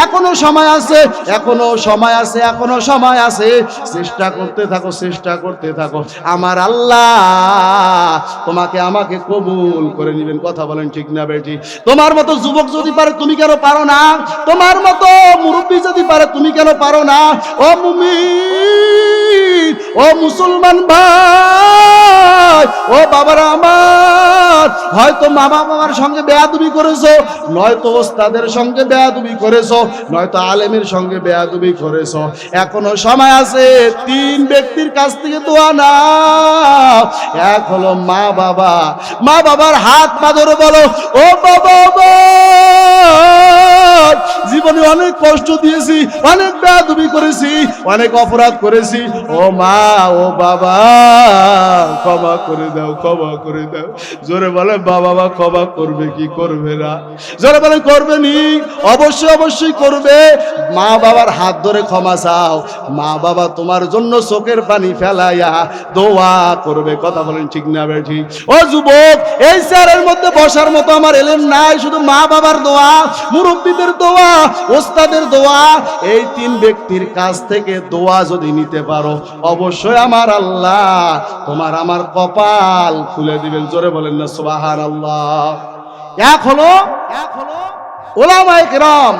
Speaker 1: এখনো সময় আছে, এখনো সময় আছে, এখনো সময় আছে। চেষ্টা করতে থাকো, চেষ্টা করতে থাকো। আমার আল্লাহ তোমাকে আমাকে কবুল করে নেবেন। কথা বলেন ঠিক না বেটি? তোমার মতো যুবক যদি পারে, তুমি কেন পারো না? তোমার মতো মুরব্বী যদি পারে, তুমি কেন পারো না? ও মুমিন, ও মুসলমান ভাই, ও বাবারা আমার, হয়তো মা বাবার সঙ্গে বেয়াদবি করেছো, নয়তো ওস্তাদের সঙ্গে বেয়াদবি করেছো, নয়তো আলেমের সঙ্গে বেয়াদবি করেছো। এখনো সময় আছে। 3 ব্যক্তির কাছ থেকে দোয়া নাও। এক হলো মা বাবা। মা বাবার হাত পা ধরে বলো, ও বাবা, জীবনে অনেক কষ্ট দিয়েছি, অনেক বেয়াদবি করেছি, অনেক অপরাধ করেছি। ও মা, ও বাবা, ক্ষমা করে দাও, ক্ষমা করে দাও। জোরে বলে বাবা, ক্ষমা করবে কি করবে না? জোরে বলে করবে নি? অবশ্যই, অবশ্যই করবে। মা বাবার হাত ধরে ক্ষমা চাও। মা বাবা তোমার জন্য চোখের পানি ফেলাইয়া দোয়া করবে। কথা বলেন ঠিক না বেঠি? ও যুবক, এই চেয়ারের মধ্যে বসার মতো আমার এলেম নাই। শুধু মা বাবার দোয়া, মুরব্বীদের দোয়া, ওস্তাদের দোয়া, এই 3 ব্যক্তির কাছ থেকে দোয়া যদি নিতে পারো, অবশ্যই আমার আল্লাহ তোমার আমার কপাল খুলে দিবেন। জোরে বলেন না সুবহানাল্লাহ। এক হলো উলামায়ে কেরাম,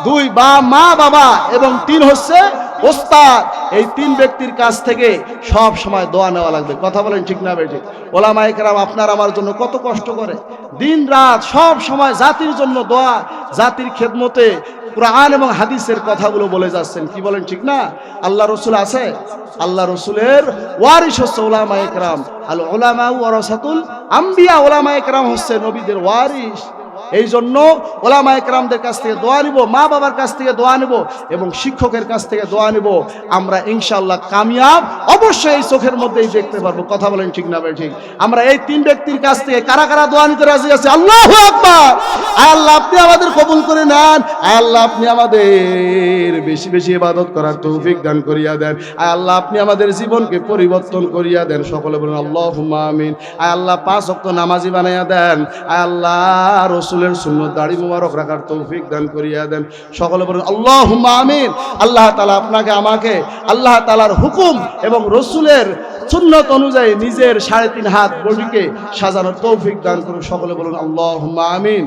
Speaker 1: 2 বা মা বাবা, এবং 3 হচ্ছে ওস্তাদ। এই 3 ব্যক্তির কাছ থেকে সব সময় দোয়া নেওয়া লাগবে। কথা বলেন ঠিক না বেঠিক? উলামায়ে কেরাম আপনার আমার জন্য কত কষ্ট করে, দিন রাত সব সময় জাতির জন্য দোয়া, জাতির খেদমতে কুরআন এবং হাদিসের কথাগুলো বলে যাচ্ছেন। কি বলেন ঠিক না? আল্লাহ রসুল আছে, আল্লাহ রসুলের ওয়ারিস হচ্ছে উলামায়ে কেরাম। আল উলামা ওয়ারাসাতুল আম্বিয়া। উলামায়ে কেরাম হচ্ছে নবীদের ওয়ারিস। এই জন্য উলামায়ে কেরামদের কাছ থেকে দোয়া নিব, মা বাবার কাছ থেকে দোয়া নিব, এবং শিক্ষকের কাছ থেকে দোয়া নিব। আমরা ইনশাআল্লাহ কামিয়াব অবশ্যই এই চোখের মধ্যেই দেখতে পারবো। কথা বলেন ঠিক না ভাই? ঠিক। আমরা এই 3 ব্যক্তির কাছ থেকে কারা কারা দোয়া নিতে রাজি আছে? আল্লাহু আকবার। আয় আল্লাহ, আপনি আমাদের কবুল করে নেন। আয় আল্লাহ, আপনি আমাদের বেশি বেশি ইবাদত করার তৌফিক দান করিয়া দেন। আয় আল্লাহ, আপনি আমাদের জীবনকে পরিবর্তন করিয়া দেন। সকলে বলুন আল্লাহুম্মা আমিন। আয় আল্লাহ, 5 ওয়াক্ত নামাজি বানাইয়া দেন। আয় আল্লাহ, রাসূলের সুন্নাত দাড়ি মুবারক রাখার তৌফিক দান করিয়া দেন। সকলে বলুন আল্লাহুম্মা আমিন। আল্লাহ তাআলা আপনাকে আমাকে আল্লাহ তাআলার হুকুম এবং রাসূলের সুন্নাত অনুযায়ী নিজের 3.5 হাত বডিকে সাজানোর তৌফিক দান করুন। সকলে বলুন আল্লাহুম্মা আমিন।